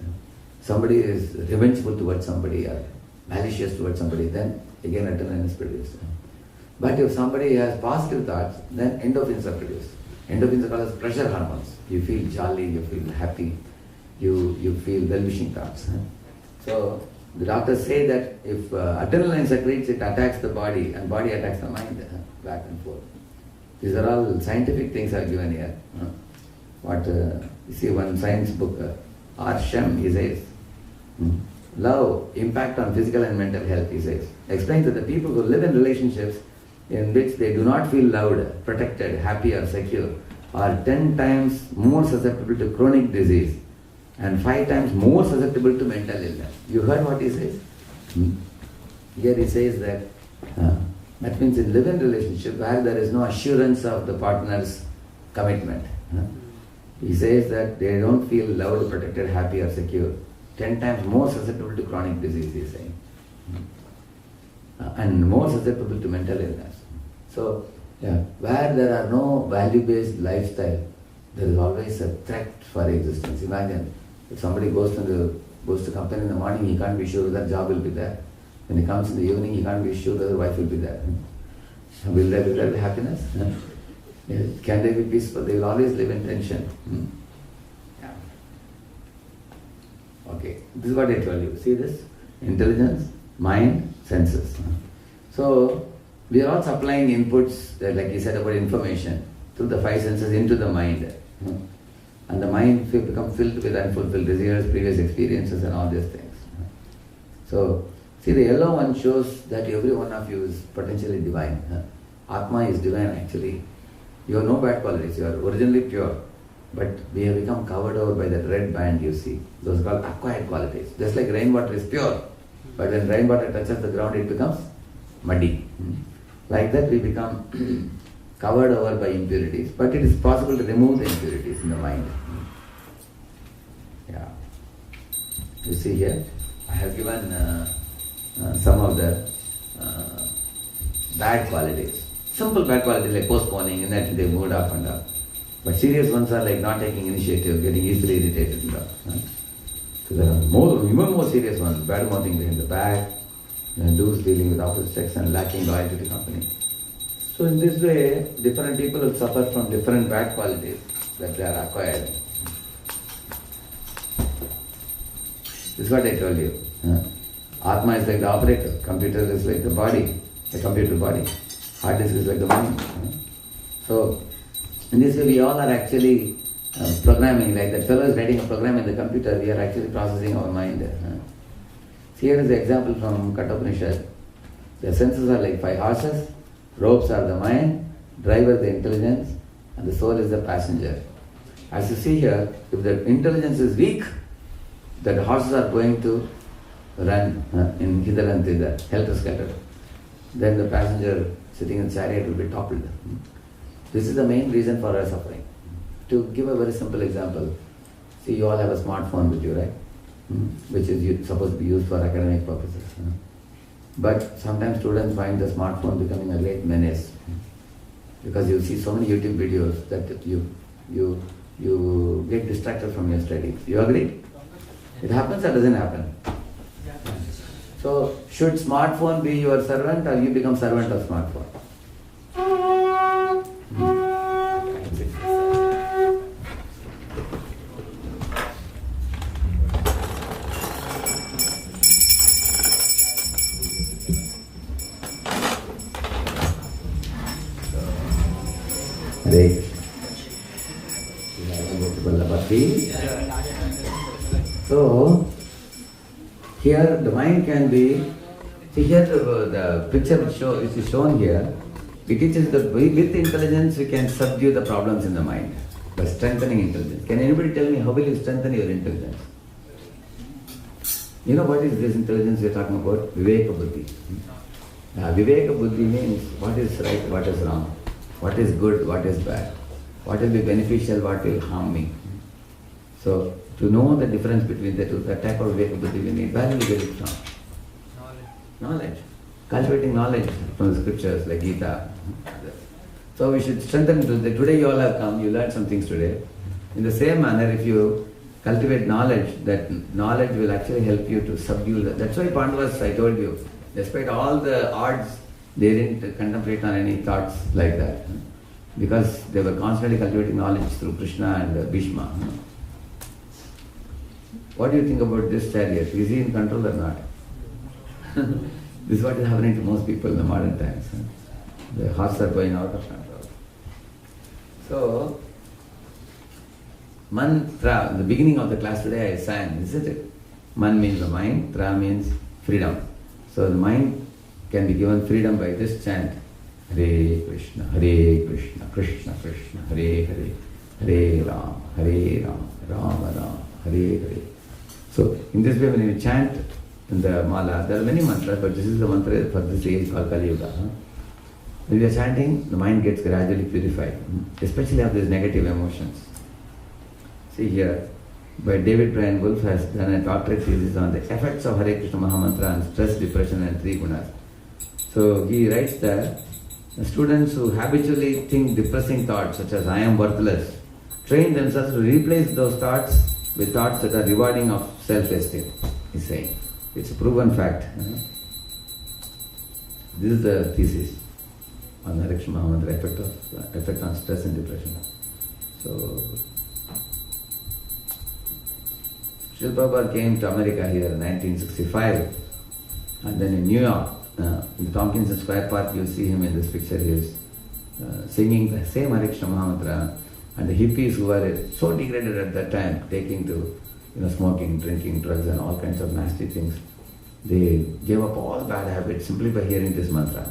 Somebody is revengeful towards somebody or malicious towards somebody, then again adrenaline is produced. But if somebody has positive thoughts, then endorphins are produced. Endorphins are called as pleasure hormones. You feel jolly, you feel happy, you feel well-wishing thoughts. So the doctors say that if adrenaline secretes, it attacks the body, and body attacks the mind, back and forth. These are all scientific things are given here. You see one science book, Radheshyam, he says, love, impact on physical and mental health, he says. Explains that the people who live in relationships in which they do not feel loved, protected, happy or secure are 10 times more susceptible to chronic disease and 5 times more susceptible to mental illness. You heard what he says? Here he says that that means in live-in relationship where there is no assurance of the partner's commitment. He says that they don't feel loved, protected, happy or secure. 10 times more susceptible to chronic disease, he is saying. And more susceptible to mental illness. So, where there are no value-based lifestyle, there is always a threat for existence. Imagine, if somebody goes to company in the morning, he can't be sure that job will be there. When he comes in the evening, he can't be sure that the wife will be there. Will there be happiness? Can they be peaceful? They will always live in tension. Okay, this is what I told you. See this? Intelligence, mind, senses. So, we are all supplying inputs, like he said about information, through the 5 senses into the mind. And the mind will become filled with unfulfilled desires, previous experiences and all these things. So, see, the yellow one shows that every one of you is potentially divine. Atma is divine actually. You have no bad qualities, you are originally pure. But we have become covered over by that red band you see. Those are called acquired qualities. Just like rainwater is pure, but when rainwater touches the ground it becomes muddy. Like that we become covered over by impurities. But it is possible to remove the impurities in the mind. Yeah. You see here, I have given some of the bad qualities. Simple bad qualities like postponing, and that they moved up and up. But serious ones are like not taking initiative, getting easily irritated. So there are even more serious ones, bad mouthing behind the back, loose dealing with opposite sex and lacking loyalty to company. So in this way, different people will suffer from different bad qualities that they are acquired. This is what I told you. Atma is like the operator, computer is like the body, the computer body. Hard disk is like the mind. So, in this way we all are actually programming, like that fellow is writing a program in the computer, we are actually processing our mind. So here is the example from Kathopanishad. The senses are like 5 horses, ropes are the mind, driver the intelligence, and the soul is the passenger. As you see here, if the intelligence is weak, then the horses are going to run in hither and thither, helter-skelter. Then the passenger sitting in the chariot will be toppled. This is the main reason for our suffering. To give a very simple example, see, you all have a smartphone with you, right? Which is supposed to be used for academic purposes. But sometimes students find the smartphone becoming a great menace, because you see so many YouTube videos that you get distracted from your studies. You agree? It happens or doesn't happen? So, should smartphone be your servant or you become servant of smartphone? Hare Krishna. So, here the mind can be, see here the picture which is shown here, it teaches that with intelligence we can subdue the problems in the mind by strengthening intelligence. Can anybody tell me how will you strengthen your intelligence? You know what is this intelligence we are talking about? Viveka Buddhi. Viveka Buddhi means what is right, what is wrong, what is good, what is bad, what will be beneficial, what will harm me. So, to know the difference between the two, the type of Viveka Buddhi we need, where will we get it from? Knowledge. Cultivating knowledge from the scriptures like Gita. So we should strengthen today you all have come, you learned some things today. In the same manner, if you cultivate knowledge, that knowledge will actually help you to subdue that. That's why Pandavas, I told you, despite all the odds, they didn't contemplate on any thoughts like that. Because they were constantly cultivating knowledge through Krishna and Bhishma. What do you think about this chariot? Is he in control or not? This is what is happening to most people in the modern times. The hearts are going out of control. So, mantra, in the beginning of the class today I sang, isn't it? Man means the mind, tra means freedom. So the mind can be given freedom by this chant. Hare Krishna, Krishna Krishna, Hare Hare, Hare Ram, Rama Ram, Hare Hare. So in this way when you chant in the mala, there are many mantras, but this is the mantra for this age called Kali Yuga. When you are chanting, the mind gets gradually purified, especially of these negative emotions. See here, by David Brian Wolf has done a doctorate thesis on the effects of Hare Krishna Mahamantra on stress, depression and three gunas. So he writes that the students who habitually think depressing thoughts such as I am worthless, train themselves to replace those thoughts with thoughts that are rewarding of self-esteem, he's saying. It's a proven fact. This is the thesis on Hare Krishna Mahamantra, effect on stress and depression. So, Srila Prabhupada came to America here in 1965, and then in New York, in the Tompkinson Square Park, you see him in this picture. He is singing the same Hare Krishna Mahamantra, and the hippies who were so degraded at that time, taking to smoking, drinking, drugs and all kinds of nasty things, they gave up all bad habits simply by hearing this mantra,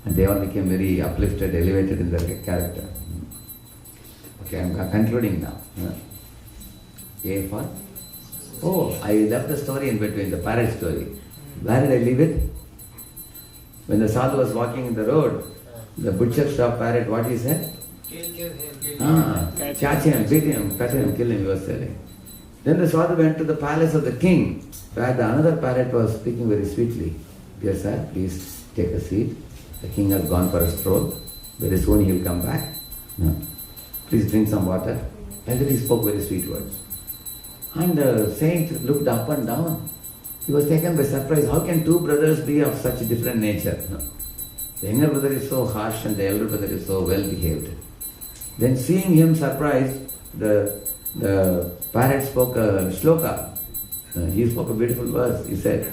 and they all became very uplifted, elevated in their character. Okay, I'm concluding now. A for? Oh, I left the story in between, the parrot story. Where did I leave it? When the sadhu was walking in the road, the butcher shop parrot, what he said? Kill him. Catch him, beat him, cut him, kill him, he was telling. Then the sadhu went to the palace of the king, where the another parrot was speaking very sweetly. Dear sir, please take a seat. The king has gone for a stroll. Very soon he will come back. No. Please drink some water. And then he spoke very sweet words. And the saint looked up and down. He was taken by surprise. How can two brothers be of such a different nature? No. The younger brother is so harsh and the elder brother is so well behaved. Then seeing him surprised, the parrot spoke a shloka. He spoke a beautiful verse. He said,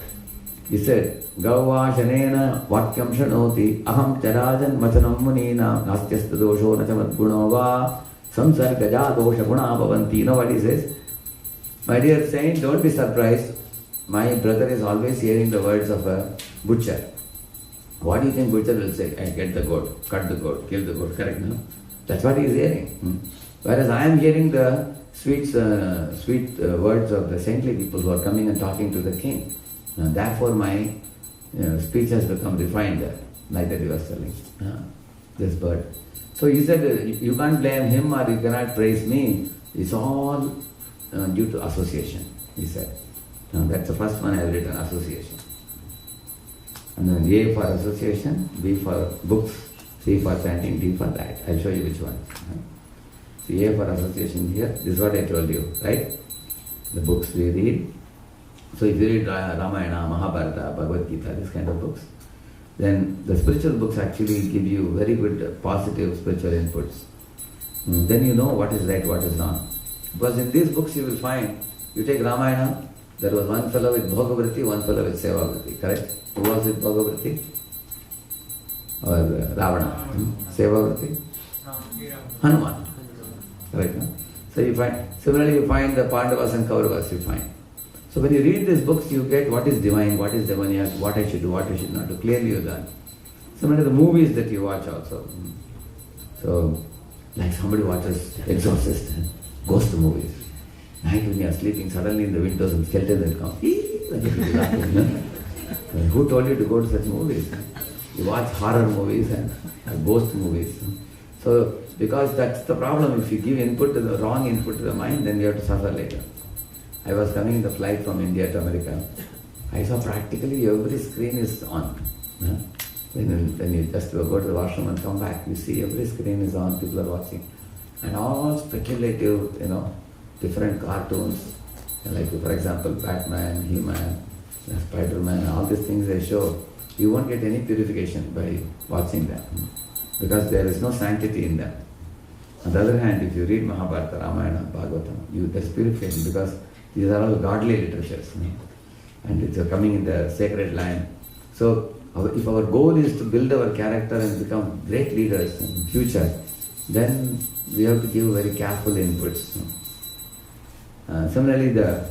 Gauva Shanena Vakyam Shanoti Aham Charajan Machanam Munina Nastyasta Dosho Nachamat Gunava Samsargaja Dosha Guna Bhavanti. You know what he says? My dear saint, don't be surprised. My brother is always hearing the words of a butcher. What do you think butcher will say? I get the goat, cut the goat, kill the goat, correct, no? That's what he is hearing. Whereas I am hearing the sweet words of the saintly people who are coming and talking to the king. Therefore my speech has become refined, like that he was telling. this bird. So he said, you can't blame him or you cannot praise me. It's all due to association, he said. Now that's the first one I have written, association. And then A for association, B for books, C for chanting, D for that. I'll show you which one. See, A for association here, this is what I told you, right? The books we read. So if you read Ramayana, Mahabharata, Bhagavad Gita, this kind of books, then the spiritual books actually give you very good positive spiritual inputs. Then you know what is right, what is wrong. Because in these books you will find, you take Ramayana, there was one fellow with Bhogavriti, one fellow with Sevavriti, correct? Who was with Bhogavriti? Or Ravana? Sevavriti? Hanuman. Correct, no? So you find, similarly you find the Pandavas and Kauravas, you find. So when you read these books, you get what is divine, what is demoniac, what I should do, what I should not do. Clearly you learn. Similarly the movies that you watch also. So, like somebody watches Exorcist, ghost movies. Night when you are sleeping, suddenly in the windows some skeletons will come. Who told you to go to such movies? You watch horror movies and ghost movies. So, because that's the problem, if you give input to the wrong input to the mind, then you have to suffer later. I was coming in the flight from India to America. I saw practically every screen is on. When you just go to the washroom and come back, you see every screen is on, people are watching. And all speculative, different cartoons. Like for example, Batman, He-Man, Spider-Man, all these things they show. You won't get any purification by watching them. Because there is no sanctity in them. On the other hand, if you read Mahabharata, Ramayana, Bhagavatam, there's purification because these are all godly literatures. And it's coming in the sacred line. So, if our goal is to build our character and become great leaders in future, then we have to give very careful inputs. Similarly, the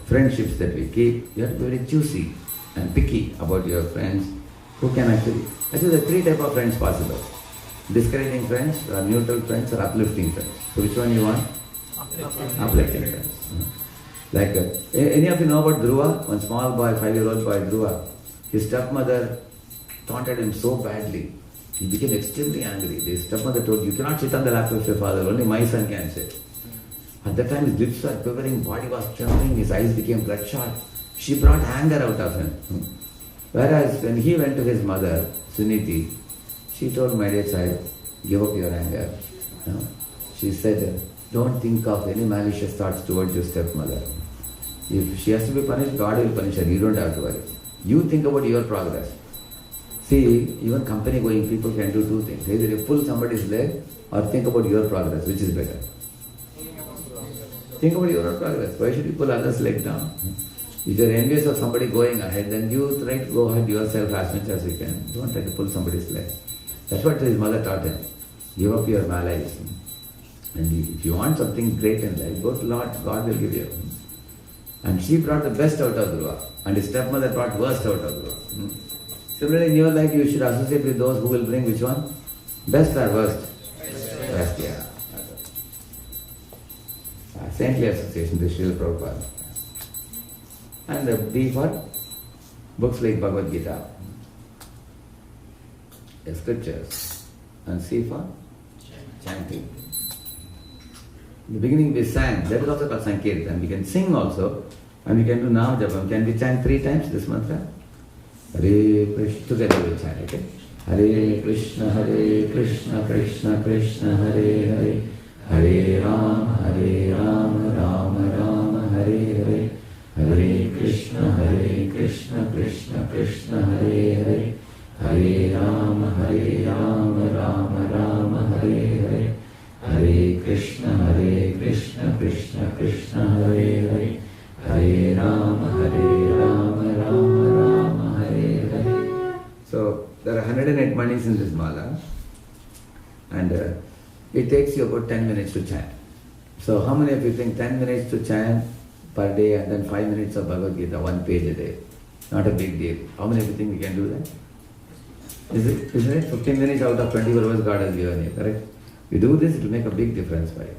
friendships that we keep, you have to be very choosy and picky about your friends who can actually there are three types of friends possible. Discouraging friends, or neutral friends, or uplifting friends. So which one you want? Uplifting friends. Like, any of you know about Dhruva? One small boy, 5-year-old boy, Dhruva. His stepmother taunted him so badly. He became extremely angry. His stepmother told, you cannot sit on the lap of your father, only my son can sit. At that time his lips were quivering, body was trembling, his eyes became bloodshot. She brought anger out of him. Whereas when he went to his mother, Suniti, she told, my dear child, give up your anger. She said, don't think of any malicious thoughts towards your stepmother. If she has to be punished, God will punish her. You don't have to worry. You think about your progress. See, even company going people can do two things. Either you pull somebody's leg or think about your progress, which is better. Think about your progress. Why should you pull others' leg down? If you're envious of somebody going ahead, then you try to go ahead yourself as much as you can. Don't try to pull somebody's leg. That's what his mother taught him. Give up your malice. And if you want something great in life, go to Lord, God will give you. And she brought the best out of Dhruva, and his stepmother brought worst out of Dhruva. Similarly, in your life, you should associate with those who will bring which one? Best or worst? Best, yeah. Saintly association, this is Srila Prabhupada. And the B for books like Bhagavad Gita, the scriptures, and C for chanting. In the beginning we sang, that is also called Sankirtan. We can sing also, and we can do Nam Japam. Can we chant 3 times this mantra? Hare Krishna, together we chant, okay? Hare Krishna, Krishna Krishna, Hare Hare, Hare Ram, Ram Ram, Hare Hare, Hare Krishna, Krishna Krishna, Hare Hare, Hare Ram, Ram Ram, Hare Hare, Hare Krishna, Krishna Krishna, Hare Hare, Hare Ram, Ram Ram, Hare Hare. So there are 108 manis in this mala, and it takes you about 10 minutes to chant. So how many of you think 10 minutes to chant per day and then 5 minutes of Bhagavad Gita, 1 page a day? Not a big deal. How many of you think we can do that? Isn't it? 15 minutes out of 24 hours God has given you, correct? You do this, it will make a big difference for you.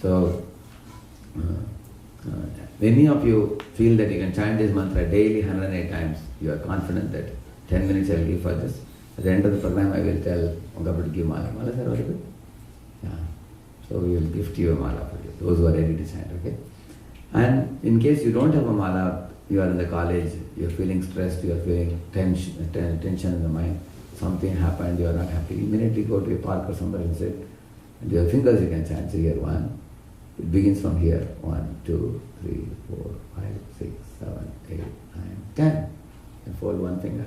So, many of you feel that you can chant this mantra daily 108 times. You are confident that 10 minutes I will give for this. At the end of the program, I will tell Uncle to give mala. Malas are very good. Yeah. So we will gift you a mala for you, those who are ready to chant, okay? And in case you don't have a mala, you are in the college, you are feeling stressed, you are feeling tension in the mind, something happened, you are not happy, immediately go to a park or somewhere and sit. And your fingers you can chant. So here 1. It begins from here. 1, 2, 3, 4, 5, 6, 7, 8, 9, 10. And fold one finger.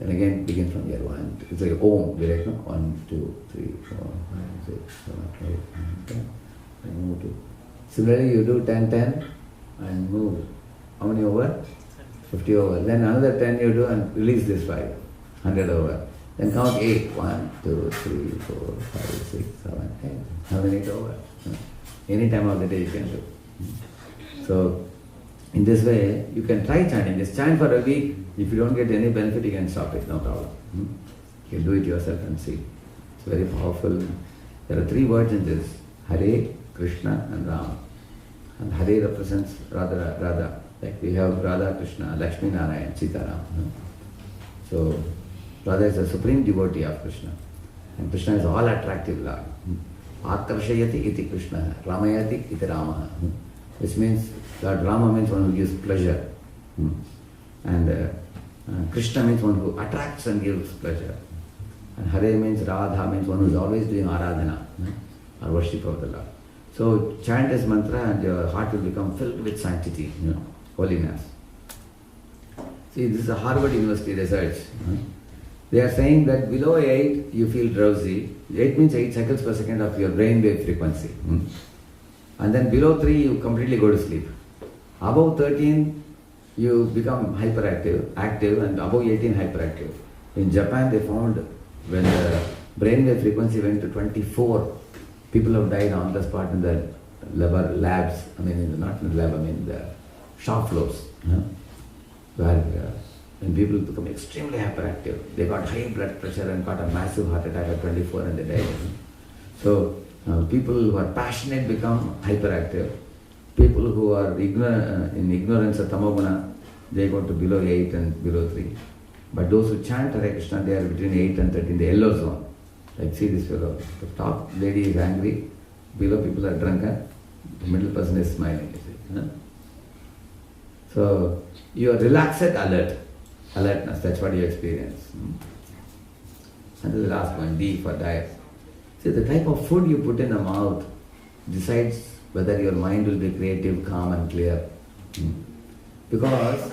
Then again begin from here. 1, it's like Om, direct, no? 1, 2, 3, 4, 5, 6, 7, 8, 9, 10. And move to. Similarly, you do 10, 10 and move. How many over? 50 over. Then another 10 you do and release this 5. 100 over. Then count 8. 1, 2, 3, 4, 5, 6, 7, 8. How many over? Any time of the day you can do. So, in this way, you can try chanting. Just chant for a week. If you don't get any benefit, you can stop it, no problem. You can do it yourself and see. It's very powerful. There are 3 words in this: Hare, Krishna and Rama. And Hare represents Radha. Like we have Radha, Krishna, Lakshmi Narayan, Sita Ram. So, Radha is a supreme devotee of Krishna. And Krishna is all attractive Lord. Akarshayati iti Krishna, Ramayati iti Rama. Which means Lord Rama means one who gives pleasure. And Krishna means one who attracts and gives pleasure. And Hare means Radha means one who is always doing Aradhana, or worship of the Lord. So chant this mantra and your heart will become filled with sanctity, holiness. See, this is a Harvard University research. They are saying that below 8 you feel drowsy. 8 means 8 cycles per second of your brain wave frequency. And then below 3 you completely go to sleep. Above 13 you become hyperactive, active, and above 18 hyperactive. In Japan they found when the brain wave frequency went to 24, people have died on the spot in the labs, not in the lab, the shop floors. Where when people become extremely hyperactive, they got high blood pressure and got a massive heart attack at 24 and they died. So people who are passionate become hyperactive. People who are in ignorance of tamoguna, they go to below 8 and below 3. But those who chant Hare Krishna, they are between 8 and 13, the yellow zone. Like see this fellow, the top lady is angry, below people are drunken, the middle person is smiling. You see, So you are relaxed, alertness, that's what you experience. And the last one, D for diet. See, the type of food you put in the mouth decides whether your mind will be creative, calm and clear. Because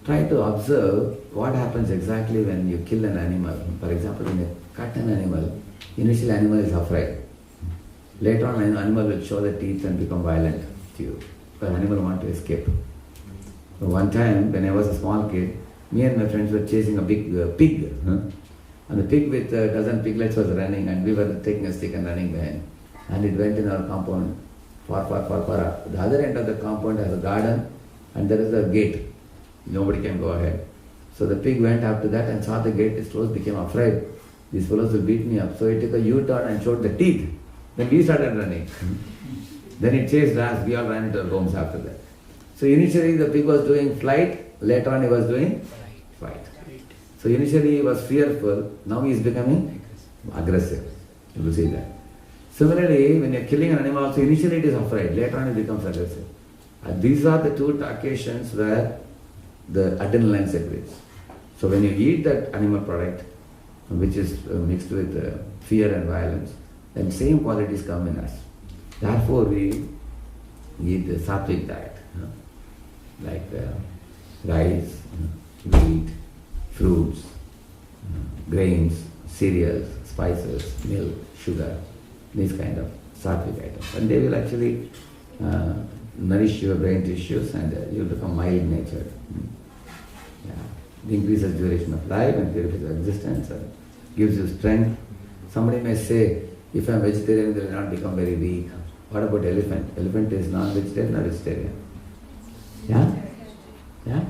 try to observe what happens exactly when you kill an animal. For example, when you cut an animal, initially animal is afraid. Later on, an animal will show the teeth and become violent to you. The animal wants to escape. So one time, when I was a small kid, me and my friends were chasing a big pig. And the pig with a dozen piglets was running, and we were taking a stick and running behind. And it went in our compound, far up. The other end of the compound has a garden, and there is a gate. Nobody can go ahead. So the pig went after that and saw the gate is closed, became afraid. These fellows will beat me up. So he took a U-turn and showed the teeth. Then we started running. Then it chased us, we all ran into our homes after that. So initially the pig was doing flight, later on he was doing fight. So initially he was fearful, now he is becoming aggressive. You will see that. Similarly, when you are killing an animal also, initially it is afraid, later on it becomes aggressive. And these are the two occasions where the adrenaline secretes. So when you eat that animal product, which is mixed with fear and violence, then same qualities come in us. Therefore we eat the sattvic diet, like rice, wheat, fruits, grains, cereals, spices, milk, sugar, these kind of sattvic items. And they will actually nourish your brain tissues and you will become mild-natured. It increases duration of life and purifies existence and gives you strength. Somebody may say, if I am vegetarian, they will not become very weak. What about elephant? Elephant is non-vegetarian or vegetarian? Yeah?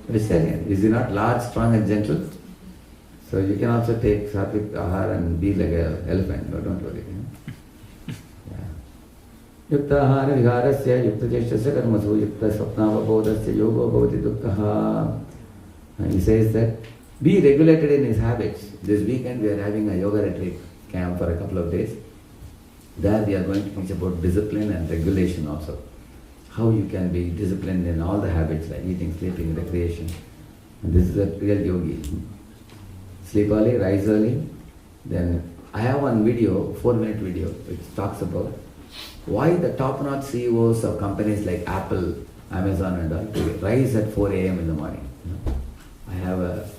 Vegetarian. Is he not large, strong and gentle? So you can also take sattvic ahar and be like an elephant. No, don't worry. Yukta ahara viharasya, yukta cheshtasya karmasu, yukta swapnavabodhasya yogo bhavati dukkha. He says that be regulated in his habits. This weekend we are having a yoga retreat camp for a couple of days. There we are going to teach about discipline and regulation also. How you can be disciplined in all the habits like eating, sleeping, recreation. And this is a real yogi. Sleep early, rise early. Then I have one video, 4-minute video, which talks about why the top-notch CEOs of companies like Apple, Amazon and all, they rise at 4 a.m. in the morning. I have a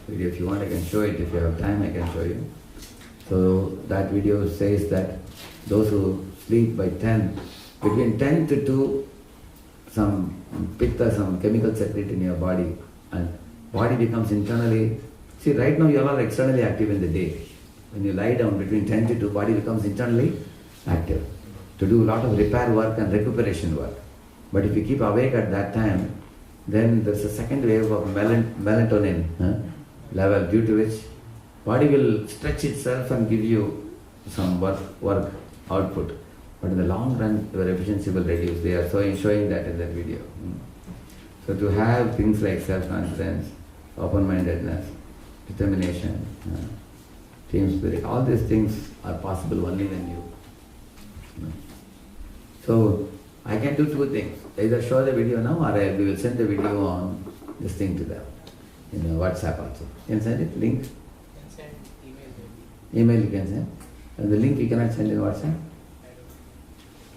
video, if you want I can show it, if you have time I can show you. So that video says that those who sleep by 10, between 10 to 2, some pitta, some chemical secrete in your body, and body becomes internally, see right now you are all externally active in the day. When you lie down between 10 to 2, body becomes internally active to do a lot of repair work and recuperation work. But if you keep awake at that time, then there's a second wave of melatonin level, due to which body will stretch itself and give you some work output. But in the long run, your efficiency will reduce. They are showing that in that video. So to have things like self-confidence, open-mindedness, determination, team spirit, all these things are possible only when you. So I can do two things. Either show the video now or we will send the video on this thing to them. In WhatsApp also. You can send it, link? You can send email maybe. Email you can send. And the link you cannot send in WhatsApp?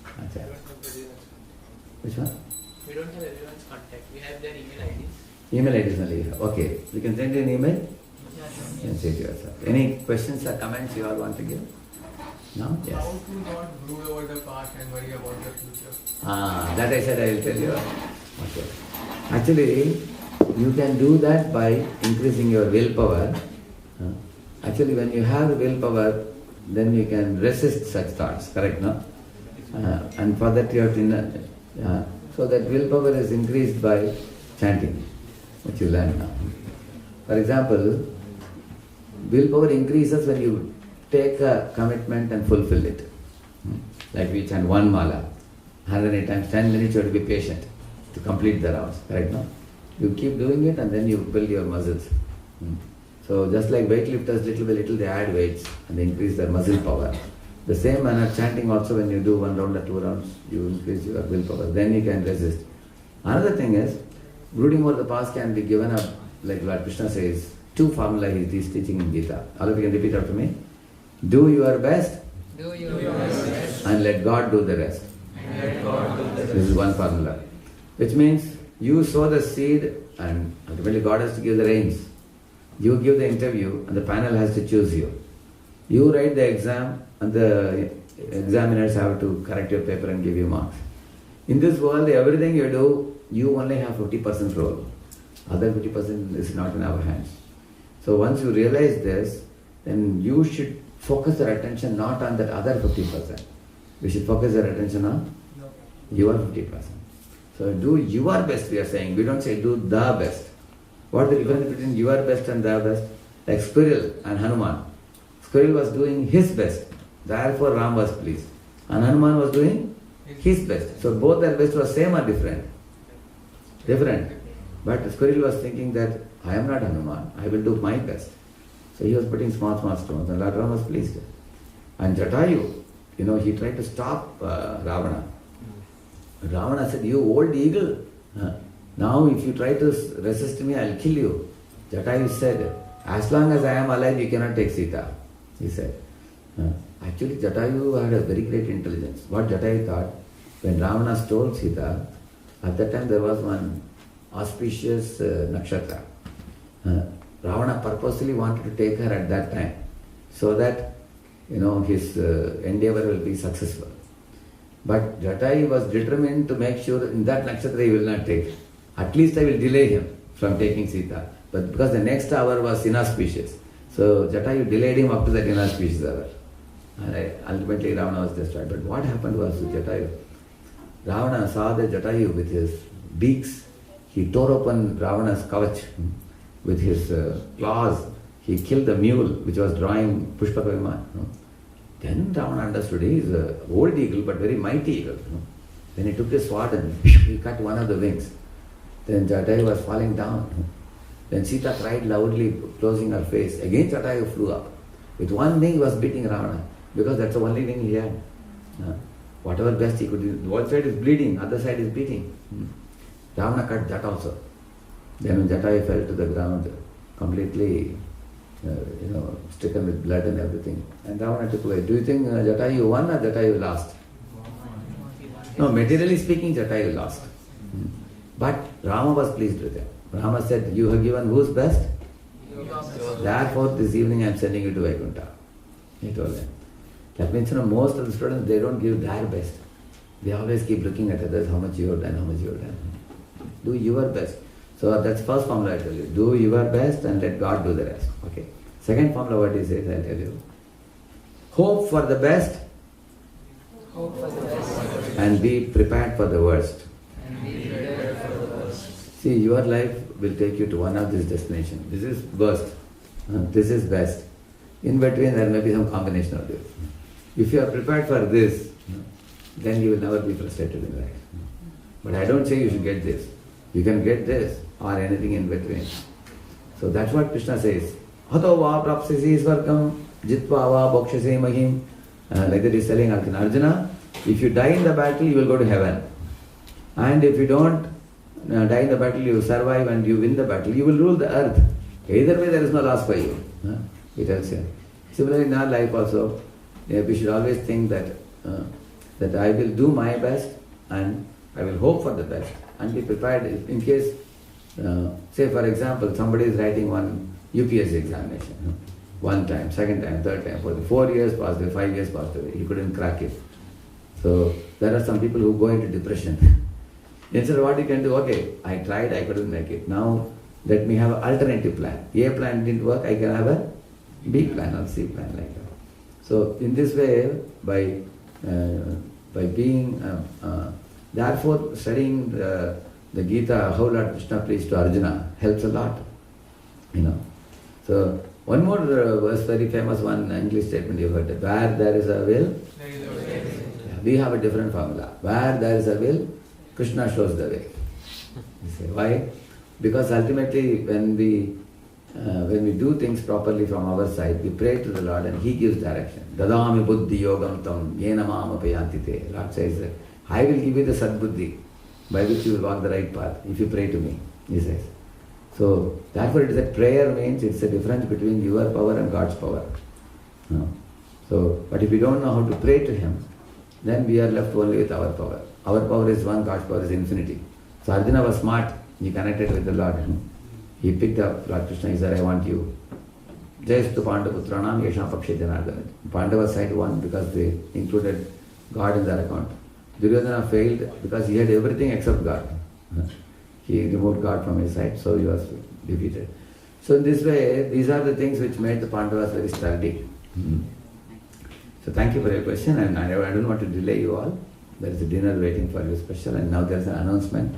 I don't have everyone's contact. Which one? We don't have everyone's contact. We have their email IDs. Email IDs only. Okay. You can send an email? Yeah, sure. You can say to yourself. Any questions or comments you all want to give? No? Yes. How to not brood over the past and worry about the future? That I said I will tell you. Okay. Actually, you can do that by increasing your willpower. Actually, when you have willpower, then you can resist such thoughts, correct, no? And for that you have to, so that willpower is increased by chanting, which you learn now. For example, willpower increases when you take a commitment and fulfill it. Like we chant one mala, 108 times, 10 minutes you have to be patient to complete the rounds, correct, no? You keep doing it and then you build your muscles. So just like weightlifters, little by little they add weights and they increase their muscle power. The same manner, chanting also, when you do 1 round or 2 rounds, you increase your willpower. Then you can resist. Another thing is, brooding over the past can be given up, like Lord Krishna says, 2 formulas he is teaching in Gita. All of you can repeat after me. Do your best. Do your best. And let God do the rest. This is one formula. Which means, you sow the seed and ultimately God has to give the rains. You give the interview and the panel has to choose you. You write the exam and the examiners have to correct your paper and give you marks. In this world, everything you do, you only have 50% role. Other 50% is not in our hands. So once you realize this, then you should focus your attention not on that other 50%. We should focus our attention on your 50%. So do your best, we are saying. We don't say do the best. What is the difference between your best and the best? Like Squirrel and Hanuman. Squirrel was doing his best. Therefore Ram was pleased. And Hanuman was doing his best. So both their best was same or different? Different. But Squirrel was thinking that I am not Hanuman. I will do my best. So he was putting small stones and Lord Ram was pleased. And Jatayu, he tried to stop Ravana. Ravana said, you old eagle, now if you try to resist me, I'll kill you. Jatayu said, as long as I am alive, you cannot take Sita, he said. Actually, Jatayu had a very great intelligence. What Jatayu thought, when Ravana stole Sita, at that time there was one auspicious nakshatra. Ravana purposely wanted to take her at that time, so that, his endeavor will be successful. But Jatayu was determined to make sure in that nakshatra he will not take. At least I will delay him from taking Sita. But because the next hour was inauspicious, so Jatayu delayed him up to that inauspicious hour. And ultimately Ravana was destroyed. But what happened was with Jatayu, Ravana saw the Jatayu with his beaks. He tore open Ravana's kavach with his claws. He killed the mule which was drawing Pushpaka Viman. Then Ravana understood he is an old eagle but very mighty eagle. Then he took his sword and he cut one of the wings. Then Jatayu was falling down. When Sita cried loudly, closing her face, again Jatayu flew up. With one wing he was beating Ravana, because that's the only wing he had. Whatever best he could do. One side is bleeding, other side is beating. Ravana cut that also. Then when Jatayu fell to the ground, completely stricken with blood and everything. And Ravana took away. Do you think Jatayu won or Jatayu lost? No, materially speaking, Jatayu lost. But Rama was pleased with him. Rama said, you have given whose best? Therefore, this evening I am sending you to Vaikuntha. He told them. That means, most of the students, they don't give their best. They always keep looking at others, how much you have done, how much you have done. Do your best. So that's first formula I tell you. Do your best and let God do the rest. Okay. Second formula, what he says, I'll tell you. Hope for the best. Hope for the best. And be prepared for the worst. And be prepared for the worst. See, your life will take you to one of these destinations. This is worst. This is best. In between, there may be some combination of this. If you are prepared for this, then you will never be frustrated in life. But I don't say you should get this. You can get this or anything in between. So that's what Krishna says. Hato va prapsasi svargam jitva va bhokshase mahim. Like that he's telling Arjuna, if you die in the battle, you will go to heaven. And if you don't die in the battle, you survive and you win the battle, you will rule the earth. Either way, there is no loss for you. He tells you. Similarly, in our life also, we should always think that I will do my best and I will hope for the best and be prepared in case, say for example, somebody is writing one UPSC examination. One time, second time, third time, 4 years passed away, 5 years passed away. He couldn't crack it. So there are some people who go into depression. Instead of what you can do, okay, I tried, I couldn't make it. Now let me have an alternative plan. A plan didn't work, I can have a B plan or C plan like that. So in this way, by being, therefore studying the Gita, how Lord Krishna preached to Arjuna helps a lot. So one more verse, very famous one, English statement you heard. Where there is a will, we have a different formula. Where there is a will, Krishna shows the way. You say, why? Because ultimately when we do things properly from our side, we pray to the Lord and He gives direction. Dadami buddhi yogam tam yena mama payantite. Lord says that I will give you the sadbuddhi by which you will walk the right path if you pray to me, He says. So therefore it is that prayer means it's a difference between your power and God's power. So, but if we don't know how to pray to Him, then we are left only with our power. Our power is one, God's power is infinity. So Arjuna was smart. He connected with the Lord. He picked up Lord Krishna. He said, I want you. Jayastu Pandaputranam Yesham Pakshe Janardana. Pandavas side won because they included God in their account. Duryodhana failed because he had everything except God. He removed God from his side, so he was defeated. So in this way, these are the things which made the Pandavas very sturdy. So thank you for your question, and I don't want to delay you all. There is a dinner waiting for you special, and now there is an announcement.